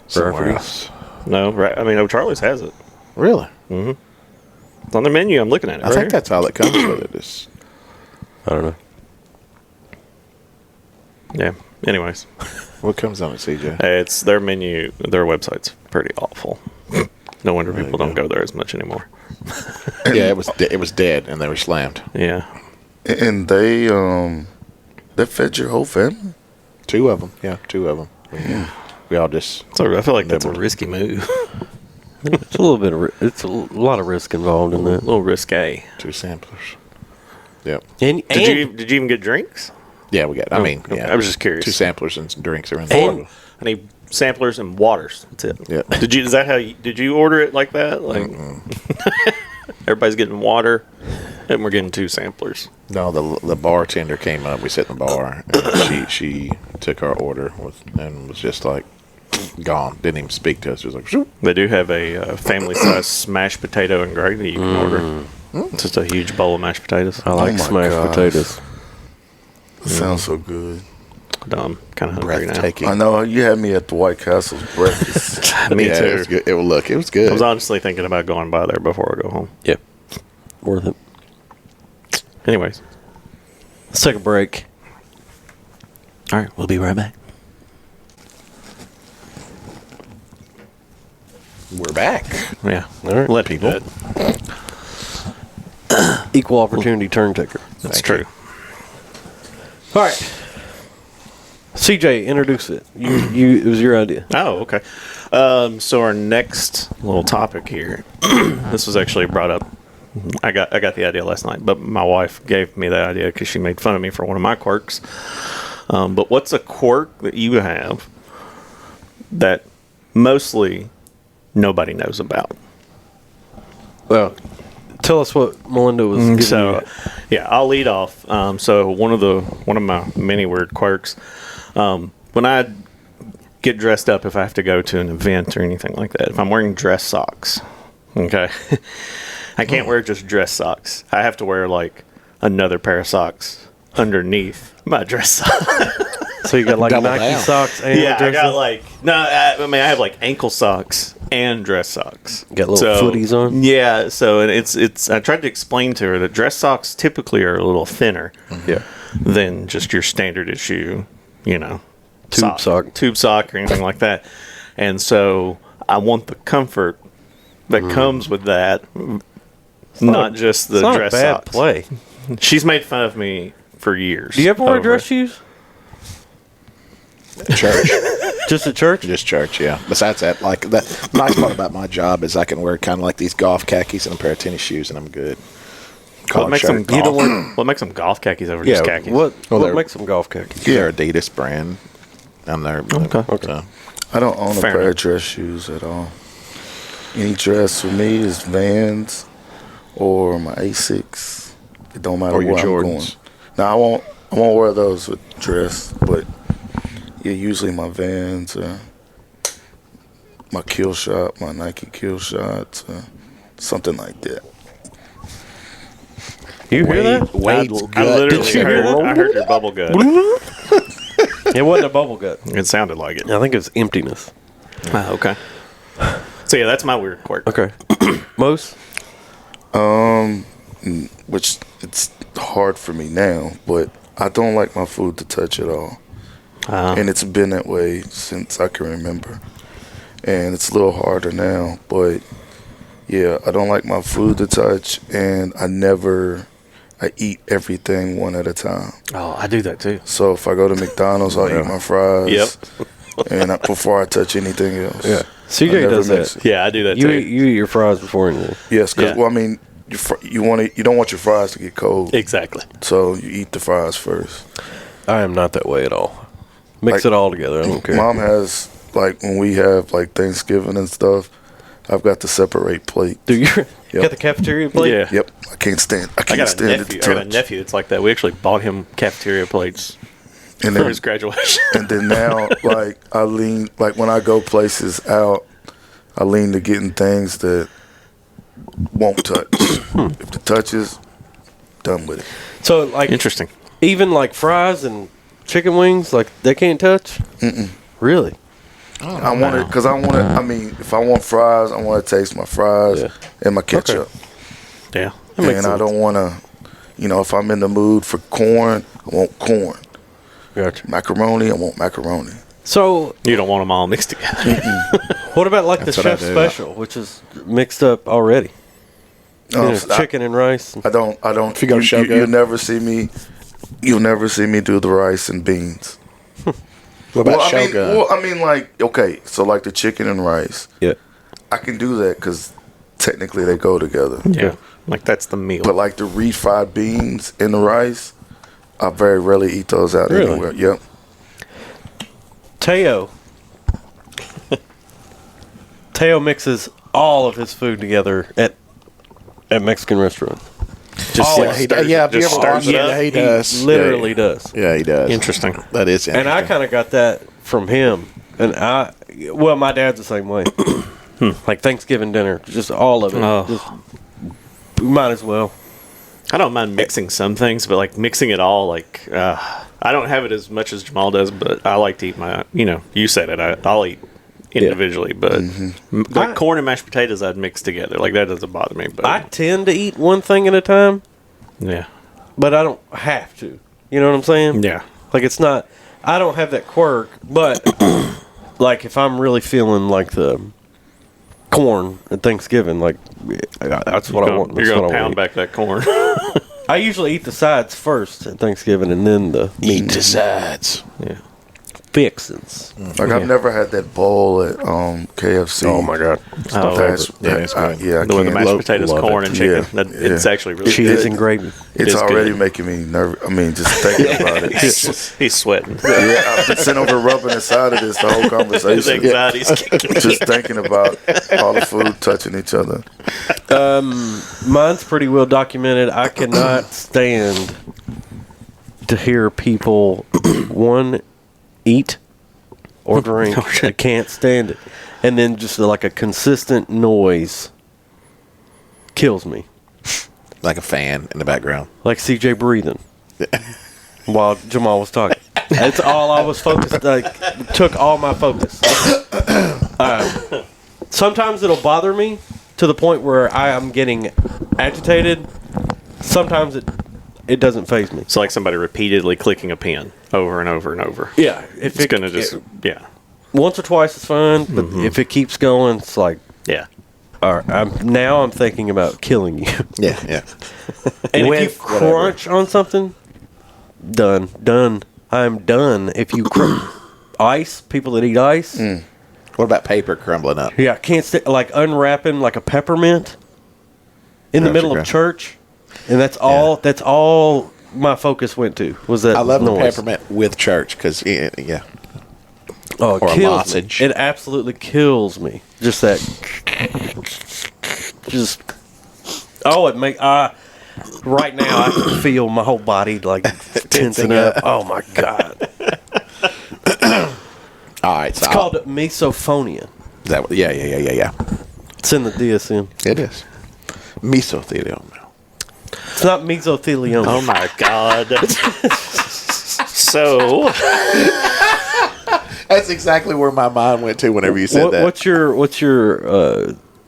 somewhere Rafferty's? else. No, right. I mean, O'Charlie's has it. Really? It's on the menu. I'm looking at it. I right think here. that's all that comes with it. Is I don't know. Yeah. Anyways, what comes on it, CJ? it's their menu. Their website's pretty awful. No wonder There people you don't go. go there as much anymore. Yeah, it was dead, and they were slammed. Yeah. And they fed your whole family? 2 of them. Yeah, 2 of them. We all just. So I feel like that's a Nibbled. risky move. It's a little bit of it's a lot of risk involved in A that. little risque. 2 samplers. Yep. And Did you even get drinks? Yeah, we got. I mean, okay. yeah. I was just curious. 2 samplers and some drinks are in And- there. I need samplers and waters. That's it. Yeah. Is that how did you order it like that? Like everybody's getting water and we're getting 2 samplers. No, the bartender came up. We sat in the bar, and she took our order and was just like gone. Didn't even speak to us. She was like, "Shoop." They do have a family size smashed potato and gravy you can order. It's just a huge bowl of mashed potatoes. I like Oh my smashed gosh. potatoes. That sounds so good. I'm kind of hungry now. breathtaking. I know you had me at the White Castle's breakfast. Me Yeah, too. it was good. It was I good. was honestly thinking about going by there before I go home. Yeah, worth it. Anyways, Let's take a break. all right, we'll be right back. We're back. Yeah, All right. let people. Equal opportunity turn taker. That's true. All right. CJ, introduce it. It was your idea. Oh, okay. So our next little topic here. This was actually brought up. I got the idea last night, but my wife gave me that idea because she made fun of me for one of my quirks. But what's a quirk that you have that mostly nobody knows about? Well, tell us what Melinda was giving So, you. yeah, I'll lead off. So one of my many weird quirks. When I get dressed up, if I have to go to an event or anything like that, if I'm wearing dress socks, okay, I can't wear just dress socks. I have to wear like another pair of socks underneath my dress socks. So you got like Double Nike down. socks and Yeah, I dress got socks? like I have like ankle socks and dress socks. Got little footies on? Yeah, so and it's I tried to explain to her that dress socks typically are a little thinner Yeah. than just your standard issue, Tube sock or anything like that. And so I want the comfort that comes with that, not just the It's not dress a bad socks. play. She's made fun of me for years. Do you ever wear over dress it. shoes? Church. Just at church? Just church, yeah. Besides that, like the nice part about my job is I can wear kind of like these golf khakis and a pair of tennis shoes, and I'm good. What makes them golf. What makes them golf khakis over Yeah. just khakis? What they're- makes them golf khakis? They're Adidas brand. I'm there. Okay. So, I don't own a Fair pair enough. of dress shoes at all. Any dress for me is Vans or my Asics. It don't matter Or your where I'm going. Jordans. Now I won't wear those with dress, but yeah, usually my Vans, my Kill Shot, my Nike Kill Shots, something like that. You hear that? Wade's I gut. literally Did you hear that? I heard your bubble gut. It wasn't a bubble gut. It sounded like it. I think it was emptiness. Okay. So yeah, that's my weird quirk. Okay. Most? Which it's hard for me now, but I don't like my food to touch at all. And it's been that way since I can remember. And it's a little harder now, but yeah, I don't like my food to touch, and I eat everything one at a time. Oh, I do that too. So if I go to McDonald's, I'll eat my fries. Yep. And before I touch anything else. Yeah. CJ I never does mix that. it. Yeah, I do that You too. eat your fries before anything. Yes, because Yeah. well, I mean, you don't want your fries to get cold. Exactly. So you eat the fries first. I am not that way at all. Mix it all together. I don't care. Mom has, like, when we have like Thanksgiving and stuff, I've got to separate plate. Do you Yep. got the cafeteria plate? Yeah. Yep, I can't stand it I to got a touch. nephew that's like that. We actually bought him cafeteria plates And for then, his graduation. and then now, like, I lean, like when I go places out, I lean to getting things that won't touch. If it touches, done with it. So like Interesting. even like fries and chicken wings, like they can't touch? Really? I want it because I want it. I mean, if I want fries, I want to taste my fries and my ketchup. Yeah. And I don't want to, if I'm in the mood for corn, I want corn. Gotcha. Macaroni, I want macaroni. So You don't want them all mixed together. what about like the That's what I chef do. special, which is mixed up already? Chicken and rice. I don't. If you go to Shogun. you'll never see me do the rice and beans. What about Shogun? I mean, like, okay, so like the chicken and rice, Yeah. I can do that because technically they go together. Yeah. Like that's the meal. But like the refried beans and the rice, I very rarely eat those out Really? anywhere. Yep. Teo mixes all of his food together at Mexican restaurant. Just Oh, like he stirs does. Yeah, it- if you just ever stirs watch it it, up. he does. Literally does. Yeah, he does. Interesting. That is interesting. And I kind of got that from him. And my dad's the same way. Like Thanksgiving dinner, just all of it. Oh. Just, we might as well. I don't mind mixing some things, but like mixing it all, like I don't have it as much as Jamal does, but I like to eat my. You said it. I'll eat individually, but like corn and mashed potatoes, I'd mix together. Like that doesn't bother me. But I tend to eat one thing at a time, yeah, but I don't have to. You know what I'm saying? yeah, Like it's not. I don't have that quirk, but like if I'm really feeling like the corn at Thanksgiving, like that's what I want. You're That's gonna what I pound want. back that corn. I usually eat the sides first at Thanksgiving, and then the meat. Eat the sides. Yeah. Fixins. Like I've never had that bowl at KFC. Oh my god! Oh, That's, Yeah, it's good. yeah, I the one the can't. mashed potatoes, love corn, it. and chicken. Yeah, It's yeah. actually really Cheese good. and gravy. It's It's already good. making me nervous. I mean, just thinking about it. He's sweating. Yeah, I've been sitting over rubbing inside of this the whole His conversation. anxiety's kicking. Just thinking about all the food touching each other. Mine's pretty well documented. I cannot stand to hear people eat or drink. I can't stand it, and then just like a consistent noise kills me. Like a fan in the background. Like CJ breathing while Jamal was talking. That's all I was focused. Like took all my focus. Sometimes it'll bother me to the point where I am getting agitated. Sometimes it doesn't faze me. It's like somebody repeatedly clicking a pen over and over and over. Yeah, if It's gonna just once or twice is fine, but if it keeps going, it's like, yeah. all right, I'm thinking about killing you. Yeah, yeah. And if With you crunch on something, done. I'm done. If you ice, people that eat ice, What about paper crumbling up? yeah, I can't like unwrapping like a peppermint in the Gotcha, middle of gotcha. church, and that's all. That's all my focus went to was that. I love the noise. peppermint with church because, yeah. Oh, it or a kills lozenge. me. It absolutely kills me. Just that. Just. Oh, it make. Right now, I can feel my whole body like tensing up. Oh my god! All right. So It's called misophonia. yeah. It's in the DSM. It is. Mesothelioma. It's not mesothelioma. Oh my God. So That's exactly where my mind went to whenever you said that. What's your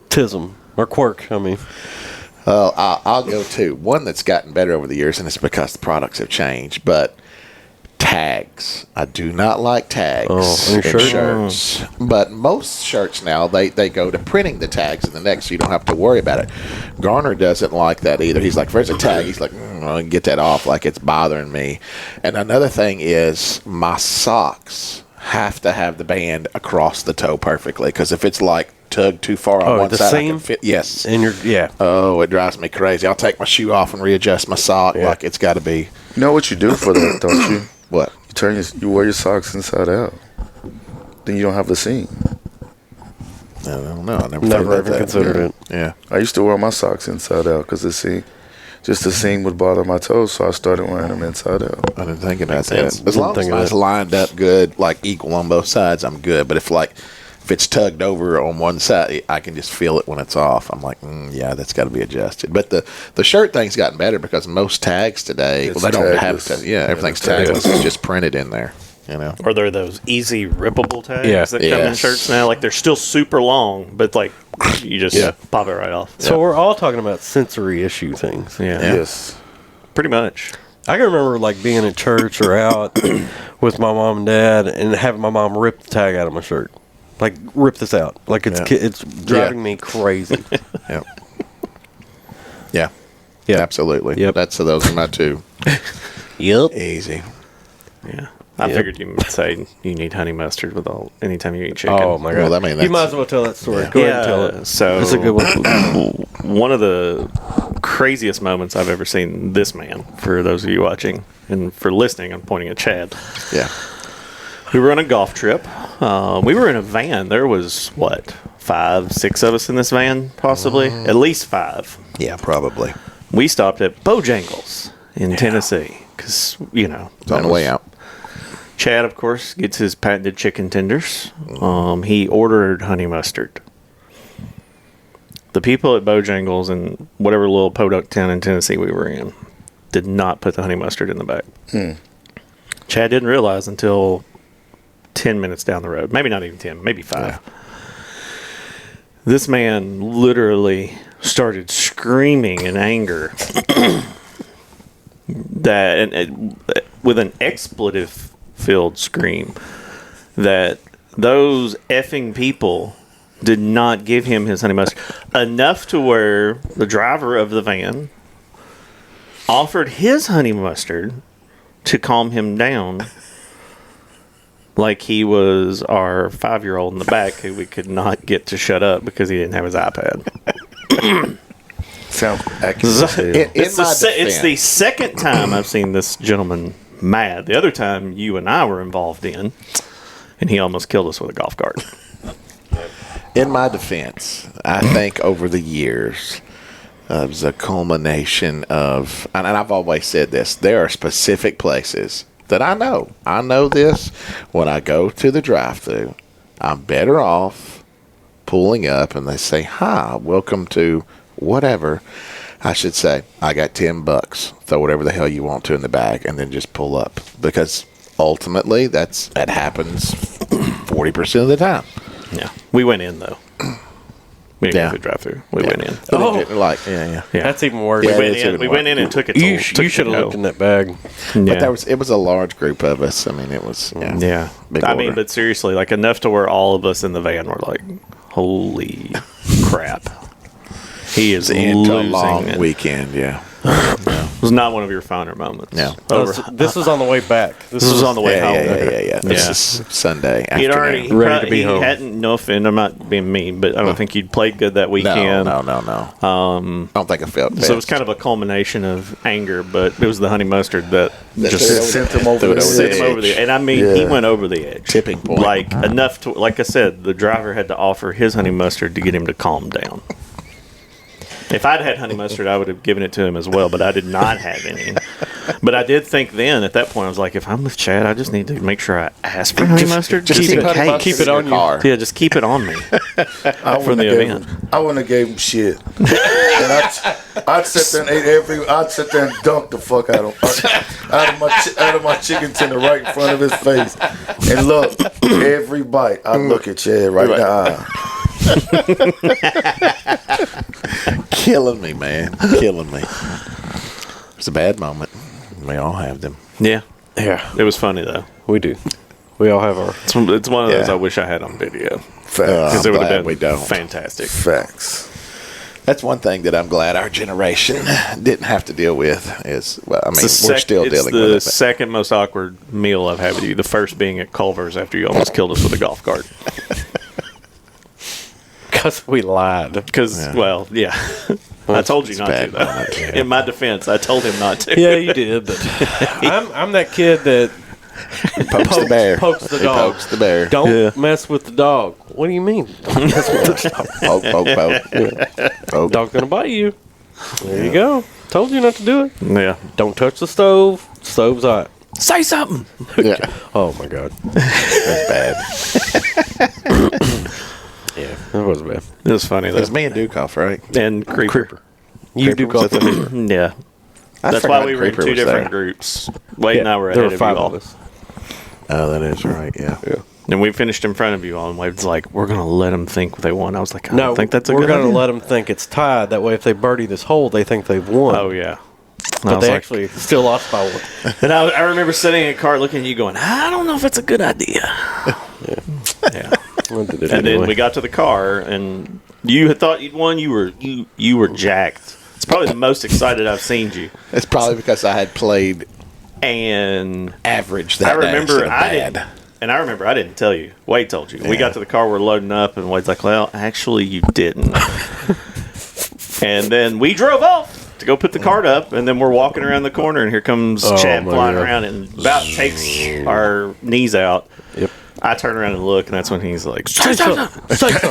tism or quirk? I mean, I'll go to one that's gotten better over the years, and it's because the products have changed. But tags, I do not like tags on your in shirt? shirts. But most shirts now they go to printing the tags in the neck, so you don't have to worry about it. Garner doesn't like that either. He's like, if there's a tag, he's like, I'll get that off, like it's bothering me. And another thing is my socks have to have the band across the toe perfectly, because if it's like tugged too far on one the side, seam? I can fit. Yes. and Oh, it drives me crazy. I'll take my shoe off and readjust my sock like it's got to be. You know what you do for that, don't you? What? You wear your socks inside out. Then you don't have the seam. I don't know. I never never thought even that. considered it. Yeah. I used to wear my socks inside out because the seam would bother my toes, so I started wearing them inside out. I didn't think about sense. that. As long as Didn't think of mine's that. lined up good, like equal on both sides, I'm good. But if it's tugged over on one side, I can just feel it when it's off. I'm like, yeah, that's got to be adjusted. But the shirt thing's gotten better because most tags today, It's they don't have tagless. to. Yeah, everything's it's tagless. tagless. It's just printed in there. You know. Are there those easy rippable tags Yeah. that come in shirts now? Like they're still super long, but like you just pop it right off. So we're all talking about sensory issue things. Yeah. Yes. Pretty much. I can remember like being at church or out with my mom and dad and having my mom rip the tag out of my shirt. Like, rip this out. Like, it's driving me crazy. Yeah. Yeah. Yeah. Absolutely. Yep. Those are my two. Yep. Easy. Yeah. I figured you would say you need honey mustard with anytime you eat chicken. Oh, my God. Well, I mean, you might that's- as well tell that story. Go ahead and tell it. So That's a good one. One of the craziest moments I've ever seen this man, for those of you watching, and for listening, I'm pointing at Chad. Yeah. We were on a golf trip. We were in a van. There was, 5, 6 of us in this van, possibly? At least 5. Yeah, probably. We stopped at Bojangles in Tennessee because, It's on the way out. Chad, of course, gets his patented chicken tenders. He ordered honey mustard. The people at Bojangles in whatever little podunk town in Tennessee we were in did not put the honey mustard in the bag. Chad didn't realize until 10 minutes down the road. Maybe not even 10, maybe 5. Yeah. This man literally started screaming in anger with an expletive-filled scream that those effing people did not give him his honey mustard. Enough to where the driver of the van offered his honey mustard to calm him down, like he was our 5-year-old in the back who we could not get to shut up because he didn't have his iPad. Sounds accurate. It's the second time I've seen this gentleman mad. The other time you and I were involved in, and he almost killed us with a golf cart. In my defense, I think over the years, it was a culmination of, and I've always said this, there are specific places that I know this, when I go to the drive-thru, I'm better off pulling up and they say, hi, welcome to whatever. I should say, I got $10. Throw whatever the hell you want to in the bag and then just pull up. Because ultimately, that happens 40% of the time. Yeah. We went in, though. We didn't go to the drive-thru. We went in. Yeah. That's even worse. Yeah, We went in and took it. You should have looked in that bag. But it was a large group of us. I mean, it was big I order. mean, but seriously, like enough to where all of us in the van were like, "Holy crap!" He is into a losing long it. weekend. Yeah. It was not one of your finer moments. No. This was on the way back. This was on the way home. Yeah. This is Sunday He'd afternoon. already Ready to be home. hadn't. No offense, I'm not being mean, but I don't think you'd played good that weekend. No. I don't think I felt bad. So it was kind of a culmination of anger, but it was the honey mustard that just sent him over the sent him edge. over the. And I mean, he went over the edge, Tipping point. like enough to. Like I said, the driver had to offer his honey mustard to get him to calm down. If I'd had honey mustard, I would have given it to him as well, but I did not have any. But I did think then at that point I was like, if I'm with Chad, I just need to make sure I ask for honey mustard. Just keep it on your car. Yeah, just keep it on me for the event. I wouldn't have gave him shit. And I'd sit there and I'd sit there and dunk the fuck out of my chicken tender right in front of his face. And look, every bite, I look at Chad right in the eye. Killing me, man. Killing me. It's a bad moment. We all have them. Yeah. Yeah. It was funny, though. We do. We all have our. It's one of those I wish I had on video. Facts. Because it would have we been don't. fantastic. Facts. That's one thing that I'm glad our generation didn't have to deal with. We're still dealing with it. It's the second most awkward meal I've had with you. The first being at Culver's after you almost killed us with a golf cart. Because we lied. Well, yeah. I told you not to, though. In my defense, I told him not to. Yeah, you did. But I'm that kid that pokes the bear. Pokes the dog. Pokes the bear. Don't mess with the dog. What do you mean? Don't mess with the dog. Poke. Dog's gonna bite you. There you go. Told you not to do it. Yeah. Don't touch the stove. Stove's hot. Say something. Yeah. Oh my God. That's bad. Yeah, that was bad. It was funny, though. It was me and Dukoff, right? And Creeper. You do golf. Yeah. That's why we were in two different groups. Wade and I were ahead of you all. Oh, that is right. Yeah. And we finished in front of you all, and Wade's like, we're going to let them think they won. I was like, I don't think that's a good idea. We're going to let them think it's tied. That way, if they birdie this hole, they think they've won. Oh, yeah. But they actually still lost by one. And I remember sitting in a car looking at you going, I don't know if it's a good idea. Yeah. And then we got to the car, and you had thought you'd won. You were jacked. It's probably the most excited I've seen you. It's probably because I had played and average that day. I remember I didn't tell you. Wade told you. Yeah. We got to the car, we're loading up, and Wade's like, well, actually, you didn't. And then we drove off to go put the cart up, and then we're walking around the corner, and here comes Chad flying around and about takes our knees out. Yep. I turn around and look, and that's when he's like, say something.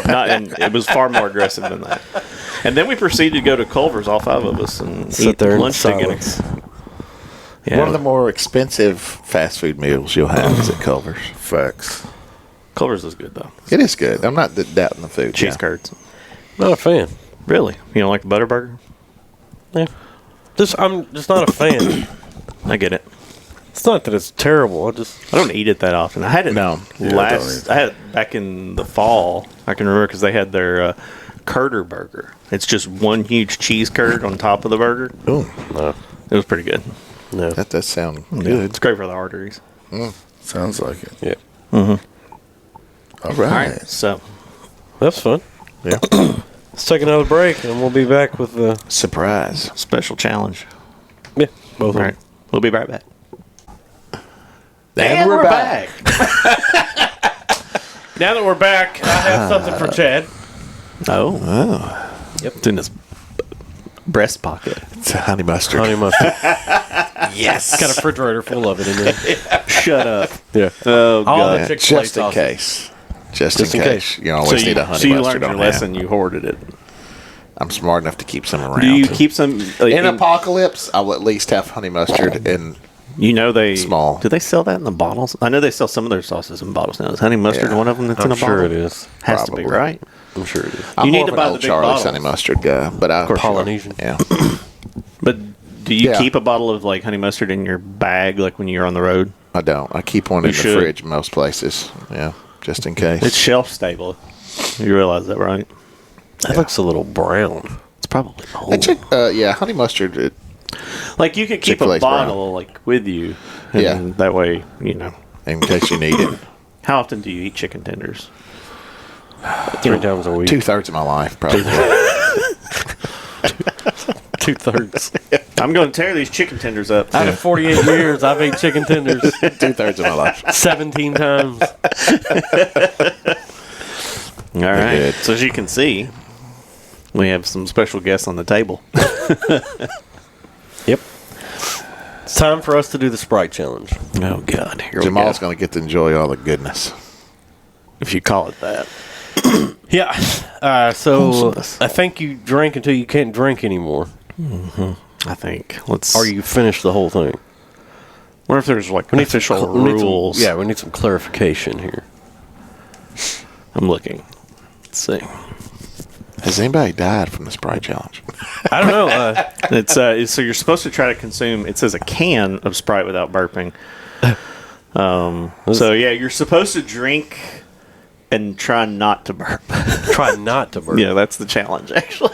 And it was far more aggressive than that. And then we proceeded to go to Culver's, all five of us, and sit there lunch together. Yeah. One of the more expensive fast food meals you'll have is at Culver's. Facts. Culver's is good, though. It is good. I'm not doubting the food. Cheese curds. Not a fan. Really? You don't like the Butterburger? Yeah. I'm just not a fan. I get it. It's not that it's terrible. I don't eat it that often. I had it I had it back in the fall. I can remember because they had their Curder burger. It's just one huge cheese curd on top of the burger. Oh, no. It was pretty good. No. That does sound good. Yeah, it's great for the arteries. Sounds like it. Yeah. Mm-hmm. All All right. right. So that's fun. Yeah. Let's take another break, and we'll be back with the surprise special challenge. Yeah, both All right. We'll be right back. And we're back. Now that we're back, I have something for Chad. Oh. Yep. It's in his breast pocket. It's a honey mustard. Honey mustard. Yes. Got a refrigerator full of it in there. Shut up. Yeah. Oh, All God. the Chick-fil-A Just in sauces. case. Just in case. You always need a honey mustard. So you mustard learned your lesson. You hoarded it. I'm smart enough to keep some around. Do you keep some in apocalypse? I will at least have honey mustard and. You know they small. Do they sell that in the bottles? I know they sell some of their sauces in bottles now. Is honey mustard one of them that's in a bottle? I'm sure it is. Has to be, right? I'm sure it is. You need to buy the big Charlie's honey mustard guy, but I Polynesian. Yeah. But do you keep a bottle of like honey mustard in your bag, like when you're on the road? I don't. I keep one in the fridge most places. Yeah, just in case. It's shelf stable. You realize that, right? That looks a little brown. It's probably old. Honey mustard. Like you could keep a bottle like with you, and that way you know in case you need it. How often do you eat chicken tenders? 3 times a week. 2/3 of my life, probably. 2/3. I'm going to tear these chicken tenders up. Out of 48 years, I've ate chicken tenders 2/3 of my life. 17 times. All right. So as you can see, we have some special guests on the table. Yep. It's time for us to do the Sprite challenge. Oh, God. Here Jamal's going to get to enjoy all the goodness. If you call it that. Yeah. So I think you drink until you can't drink anymore. Mm-hmm. I think. Let's. Or you finish the whole thing? What if there's like official rules? We need some clarification here. I'm looking. Let's see. Has anybody died from the Sprite challenge? I don't know. It's so you're supposed to try to consume. It says a can of Sprite without burping. So yeah, you're supposed to drink and try not to burp. Try not to burp. Yeah, that's the challenge actually.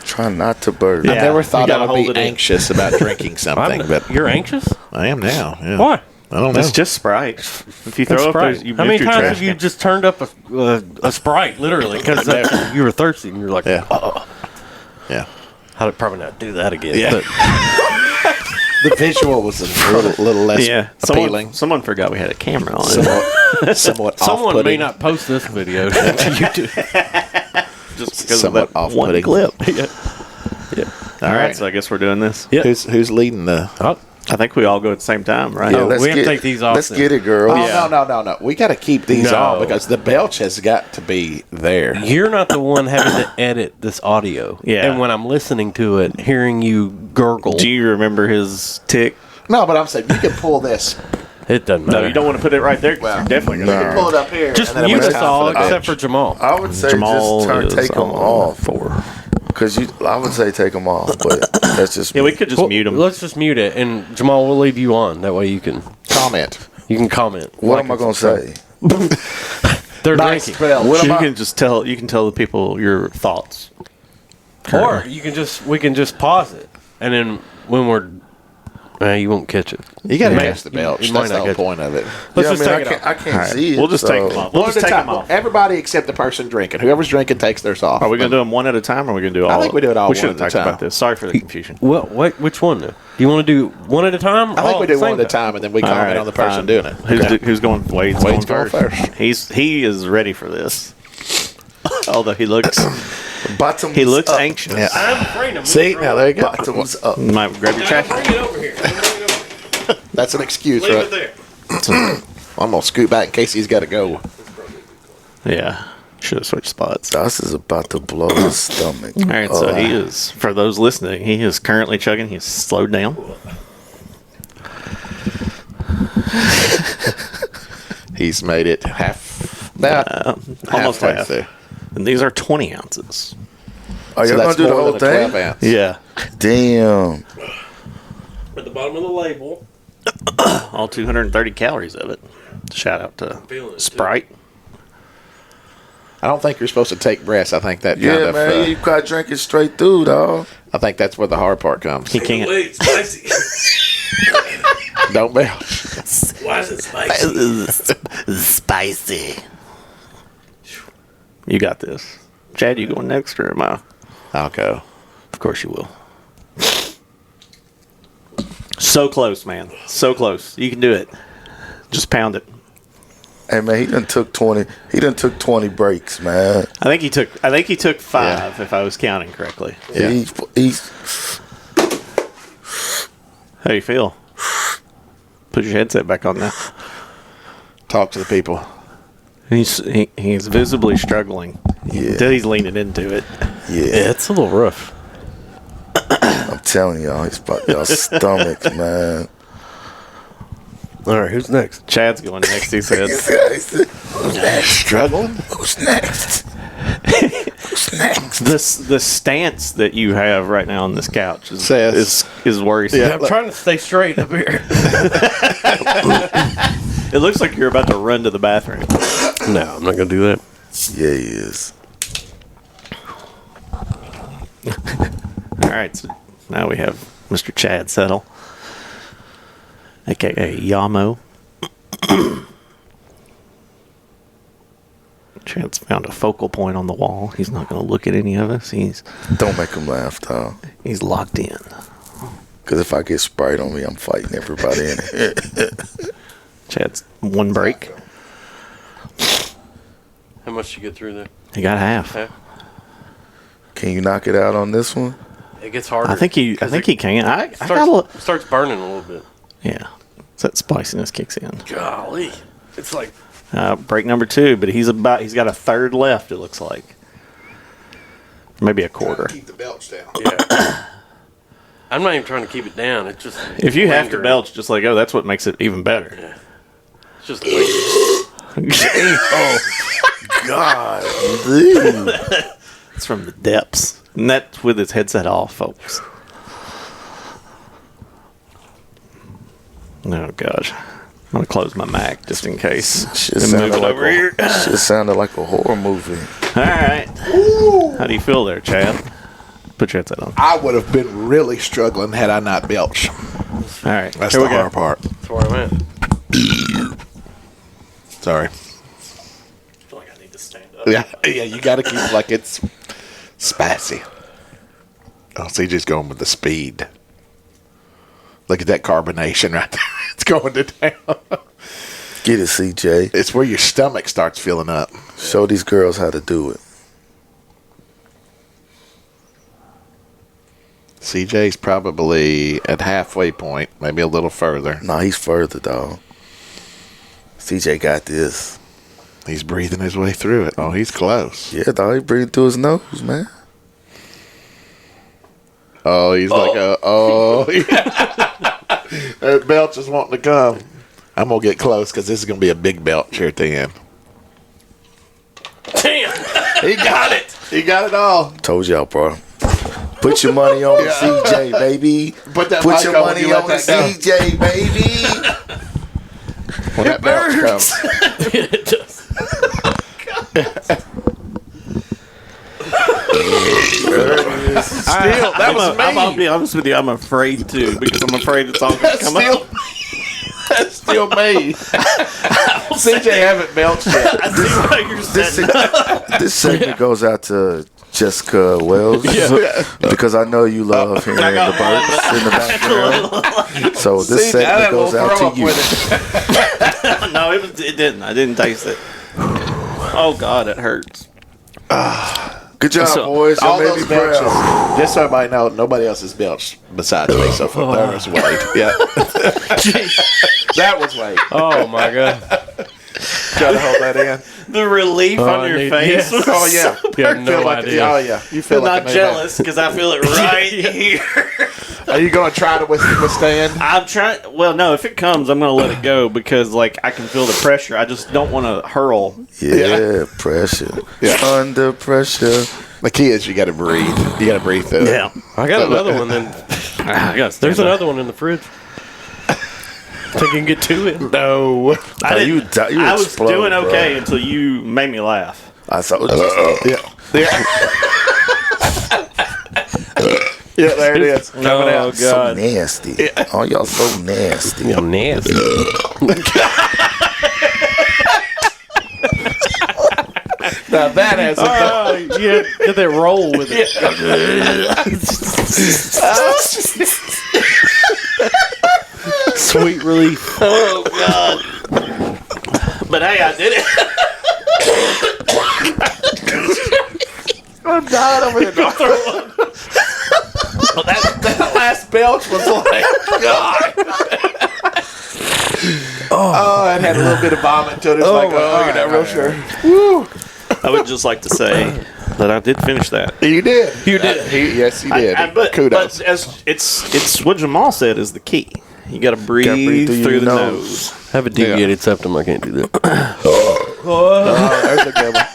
Try not to burp. Yeah. I never thought You I gotta would hold be it in. anxious about drinking something, but You're anxious? I am now. Yeah. Why? I don't know. It's just Sprite. If you That's throw up, Sprite. those, you How moved many your times trash have you can. just turned up a Sprite, literally, because you were thirsty and you're like, Yeah. oh, Yeah. I'd probably not do that again. Yeah. But The visual was a little less Yeah, appealing. someone forgot we had a camera on. Somewhat someone may off-putting. not post this video to YouTube. Just because Somewhat of that one off-putting. clip. Yeah. All right, so I guess we're doing this. Yeah. Who's leading the? I think we all go at the same time, right? Yeah, Oh, let's we have to get- take these off Let's then. get it, girl. Oh Yeah. no! We got to keep these No. on because the belch has got to be there. You're not the one having to edit this audio. Yeah. And when I'm listening to it, hearing you gurgle, Do you remember his tick? No, but I'm saying you can pull this. it doesn't matter. No, you don't want to put it right there. 'Cause Well, you're definitely You going can pull it up here. Just and then mute when it's us time all the except belch. for Jamal. I would say Jamal just take them on off. 4. Because I would say take them off, but that's just Yeah, me. we could just Well, mute him. Let's just mute it, and Jamal, we'll leave you on. That way you can comment. comment. What Like am I and going to subscribe. say? They're Nice drinking. belch. What am you I? can just tell. You can tell the people your thoughts. Or we can just pause it, and then when we're, you won't catch it. You got to Man, catch the belch. you might That's the not whole catch point of it. Let's Yeah, just I take mean, it off. I can't see it. We'll just so- take them off. We'll One just at a take time. them off. Everybody except the person drinking. Whoever's drinking takes theirs off. Are we going to do them one at a time, or are we going to do all? I think we do it all We one should have at a talked time. about this. Sorry for the confusion. Well, which one? Do you want to do one at a time? I think All we at do the one same at a time, and then we All comment right, on the person fine. doing it. Who's going? Wade's Wade's going going first. He is ready for this. Although he looks Bottoms looks up. anxious. Yeah. I'm afraid I'm See, now there you go. Bottoms up. You might grab your trash. Bring it over here. That's an excuse, Leave right? it there. I'm gonna scoot back in case he's got to go. Yeah, should have switched spots. Das is about to blow his stomach. All right, so he is. For those listening, he is currently chugging. He's slowed down. He's made it about Almost halfway half. through. And these are 20 ounces. Are you So going that's to do the more whole than a 12 thing? ounce. Yeah, Damn. At the bottom of the label. all 230 calories of it. Shout out to Feeling it, Sprite. I don't think you're supposed to take breaths. I think that kind Yeah, of. man. You got to drink it straight through, dog. I think that's where the hard part comes. He can't. Wait, spicy. Don't belch. Why is it spicy? Spicy. You got this. Chad, you going next or am I? I'll go. Of course you will. So close, man. So close. You can do it. Just pound it. Hey, man, he done took 20. He done took 20 breaks, man. I think he took 5 if I was counting correctly. Yeah. He's How do you feel? Put your headset back on now. Talk to the people. He's visibly struggling. Yeah. He's leaning into it. yeah. It's a little rough. I'm telling y'all, he's about y'all stomachs, man. All right, who's next? Chad's going next, he said. Struggling? Who's next? Who's next? The stance that you have right now on this couch is worrisome. Yeah. I'm trying to stay straight up here. It looks like you're about to run to the bathroom. No, I'm not going to do that. Yeah, he is. All right, so now we have Mr. Chad Settle, a.k.a. Yamo. Chad's found a focal point on the wall. He's not going to look at any of us. Don't make him laugh, dog. He's locked in. Because if I get Sprite on me, I'm fighting everybody in here. Chad's one break. How much did you get through there? He got half. Half? Can you knock it out on this one? It gets harder. I think he can. I got a little. starts burning a little bit. Yeah, so that spiciness kicks in. Golly. It's like, Break number 2, but he's got a third left. It looks like maybe a quarter. Keep the belch down. yeah. I'm not even trying to keep it down. It's just If you have to belch, just let go. That's what makes it even better. Yeah. It's just oh God. It's from the depths. And that's with his headset off, folks. Oh, gosh. I'm going to close my Mac just in case. Shit And move sounded it like over here. Shit sounded like a horror movie. All right. How do you feel there, Chad? Put your headset on. I would have been really struggling had I not belched. All right. That's Here the we go. hard part. That's where I'm at. Sorry. I feel like I need to stand up. Yeah, you got to keep it like it's spicy. Oh, CJ's going with the speed. Look at that carbonation right there. It's going to town. Get it, CJ. It's where your stomach starts filling up. Show these girls how to do it. CJ's probably at halfway point, maybe a little further. Nah, he's further, dog. CJ got this. He's breathing his way through it. Oh, he's close. Yeah, dog. He breathing through his nose, man. Oh, he's like that belch is wanting to come. I'm going to get close because this is going to be a big belch here at the end. Damn. He got it. He got it all. Told y'all, bro. Put your money on CJ, baby. Put that Put mic your on money when you let on that go. CJ, baby. When that belch comes. It does. Still, that was me. I'll be honest with you. I'm afraid to because I'm afraid it's all going to come out. That's still me. CJ haven't belched yet. I see why you're setting up. This segment goes out to Jessica Wells because I know you love hearing the birds in the background. So this segment goes out to you. No, it didn't. I didn't taste it. Oh God, it hurts. Good job, boys. All Y'all made those me proud. belches. Just so everybody knows, nobody else has belched besides me so far. There was Wade. Yeah. That was Wade. Oh my God. Try to hold that in. The relief on your face. yes. Oh yeah. You have no like idea. Oh yeah. You feel I'm like not jealous because I feel it right here. Are you going to try to withstand? I'm trying. Well, no. If it comes, I'm going to let it go because, like, I can feel the pressure. I just don't want to hurl. Yeah, pressure. Yeah. Under pressure. The key is you got to breathe. You got to breathe through it. I got another one then. There's another one in the fridge. Think you can get to it? No. I you was explode, doing bro. okay until you made me laugh. I thought. Yeah. Yeah, there it is. Coming Oh out. So God. nasty. Oh, y'all so nasty. I'm nasty. Now that has Yeah, get that roll with it. Sweet relief. Oh God! But hey, I did it. I'm dying over here. That last belch was like, God. Oh, it had a little bit of vomit to it. It's like, oh, you're not real sure. Woo. I would just like to say that I did finish that. You did. You did. Yes, you did. But Kudos. as it's what Jamal said is the key. You got to breathe through the nose. I have a deviated septum. I can't do that. There's a good one.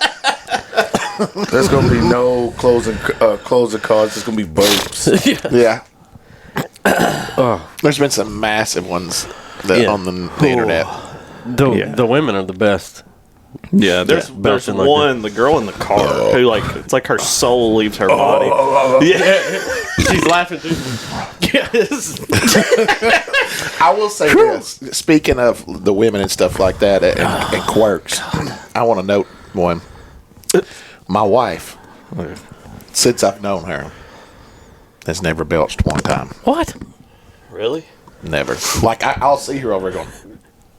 There's gonna be no closing cards. There's gonna be burps. Yeah. There's been some massive ones on the internet. The women are the best. Yeah, there's belching like one, the girl in the car, who like it's like her soul leaves her body. Yeah, she's laughing too. Yes. I will say this. Speaking of the women and stuff like that and quirks, I want to note one. My wife, since I've known her, has never belched one time. What? Really? Never. Like, I'll see her over going,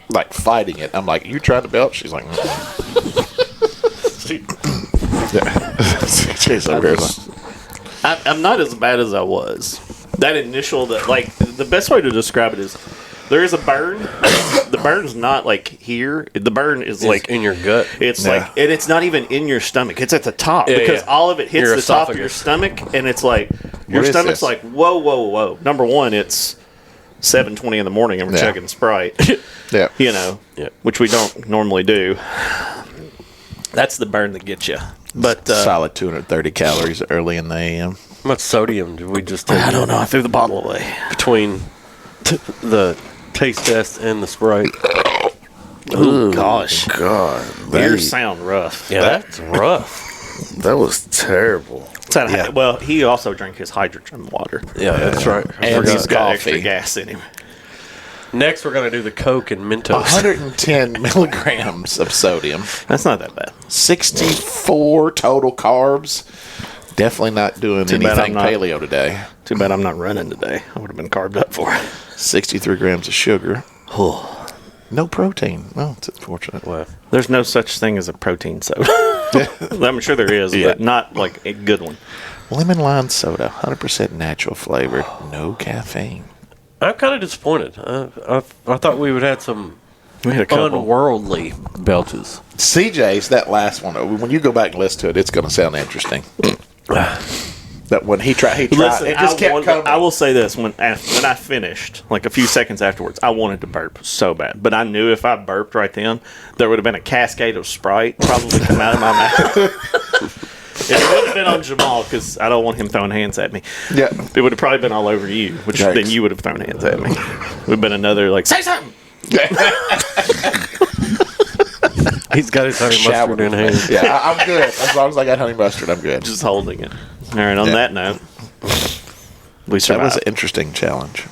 like, fighting it. I'm like, you tried to belch? She's like, she's over here like, I'm not as bad as I was. That initial, the best way to describe it is There is a burn. The burn's not like here. The burn is like in your gut. It's like, and it's not even in your stomach. It's at the top because all of it hits the top of your stomach, and it's like your stomach's like, whoa, whoa, whoa. Number one, it's 7:20 in the morning, and we're chugging Sprite. You know, which we don't normally do. That's the burn that gets you. But solid 230 calories early in the AM. How much sodium did we just take? I don't know. I threw the bottle away between the taste test and the Sprite. Oh gosh, God, ears sound rough. Yeah, that's rough. That was terrible. Well, he also drank his hydrogen water. Yeah, that's right. And he's got extra gas in him. Next, we're gonna do the Coke and Mentos. 110 milligrams of sodium. That's not that bad. 64 total carbs. Definitely not doing anything paleo today. Too bad I'm not running today. I would have been carved up for it. 63 grams of sugar. No protein. Well, it's unfortunate. Well, there's no such thing as a protein soda. I'm sure there is, but not like a good one. Lemon lime soda, 100% natural flavored, no caffeine. I'm kind of disappointed. I thought we would have some couple. unworldly belches. CJ's, that last one, when you go back and listen to it, it's going to sound interesting. That when he tried, Listen, it just kept coming. I will say this: when I finished, like a few seconds afterwards, I wanted to burp so bad, but I knew if I burped right then, there would have been a cascade of Sprite probably come out of my mouth. It would have been on Jamal because I don't want him throwing hands at me. Yeah, it would have probably been all over you, which then you would have thrown hands at me. It would have been another like say something. He's got his honey mustard in hand. Yeah, I'm good. As long as I got honey mustard, I'm good. Just holding it. All right, on that note, we survived. That was an interesting challenge.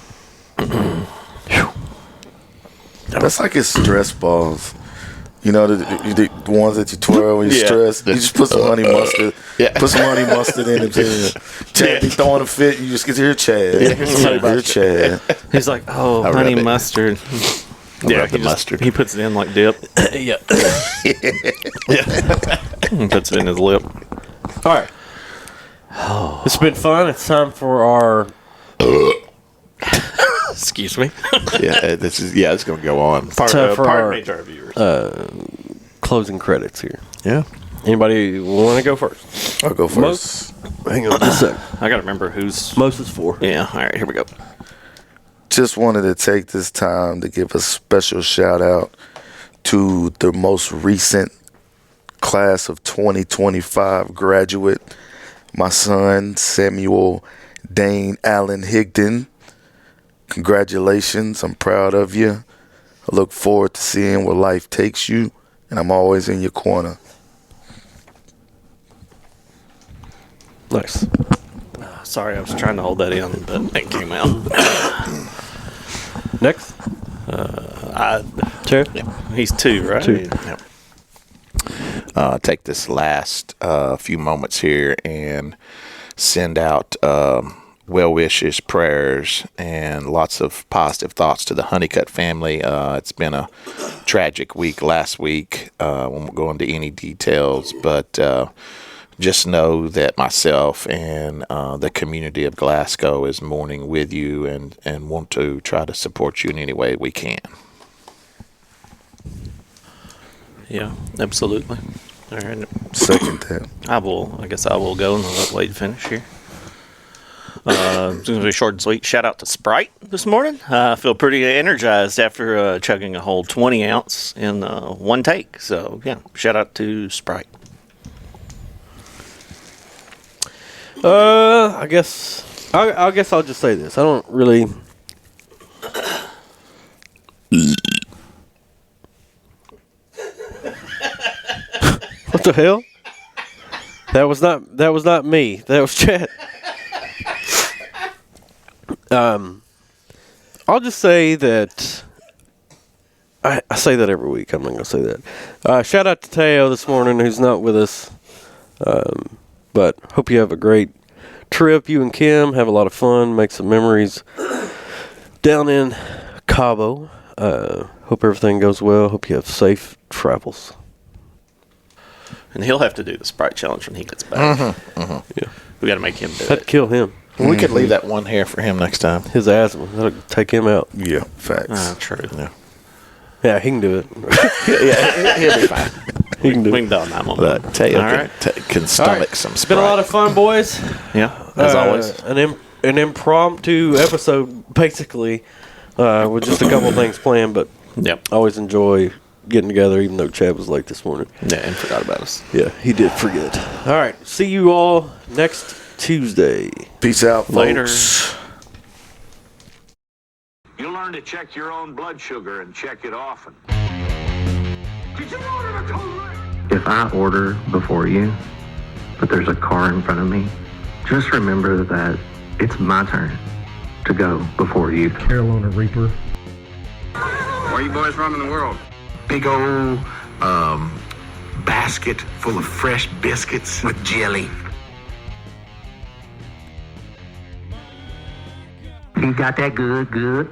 That's like his stress balls. You know, the ones that you twirl when you're stressed. You just put some honey mustard. Put some honey mustard in it. Chad be throwing a fit. You just get to hear Chad. Hear Chad. He's like, oh, honey mustard. Mustard. He puts it in like dip. Yeah. He puts it in his lip. All right. It's been fun. It's time for our. Excuse me. It's going to go on. Pardon me to our viewers. Closing credits here. Yeah. Anybody want to go first? I'll go first. Hang on just a second. I got to remember who's most is for. Yeah. All right. Here we go. Just wanted to take this time to give a special shout out to the most recent class of 2025 graduate, my son, Samuel Dane Allen Higdon. Congratulations. I'm proud of you. I look forward to seeing where life takes you, and I'm always in your corner. Nice. Sorry, I was trying to hold that in, but it came out. Next. Chair? Yeah. He's 2, right? 2. Yeah. Take this last few moments here and send out well wishes, prayers, and lots of positive thoughts to the Honeycutt family. It's been a tragic week last week. I won't go into any details, but just know that myself and the community of Glasgow is mourning with you and want to try to support you in any way we can. Yeah, absolutely. All right. Second that. I guess I will go and let Wade finish here. It's going to be short and sweet. Shout out to Sprite this morning. I feel pretty energized after chugging a whole 20 ounce in one take. So, yeah, shout out to Sprite. I guess I'll just say this. I don't really. What the hell? That was not me. That was Chad. I'll just say that I say that every week. I'm not gonna say that. Shout out to Teo this morning, who's not with us. But hope you have a great trip. You and Kim have a lot of fun. Make some memories down in Cabo. Hope everything goes well. Hope you have safe travels. And he'll have to do the Sprite challenge when he gets back. Yeah, we got to make him do Had to it. kill him. We could leave that one hair for him next time. His asthma. That'll take him out. Yeah, facts. True. Yeah. Yeah, he can do it. He'll be fine. He can do We it. can down that one. Look, Taylor All right. can stomach some It's been Sprite. a lot of fun, boys. Yeah, as always. An impromptu episode, basically, with just a couple things planned, but Yep. I always enjoy getting together, even though Chad was late this morning. Yeah, and forgot about us. Yeah, he did forget. All right, see you all next Tuesday. Peace out, folks. Later. You learn to check your own blood sugar and check it often. If I order before you, but there's a car in front of me, just remember that it's my turn to go before you. Carolina Reaper. Where you boys running the world? Big old basket full of fresh biscuits with jelly. You got that good?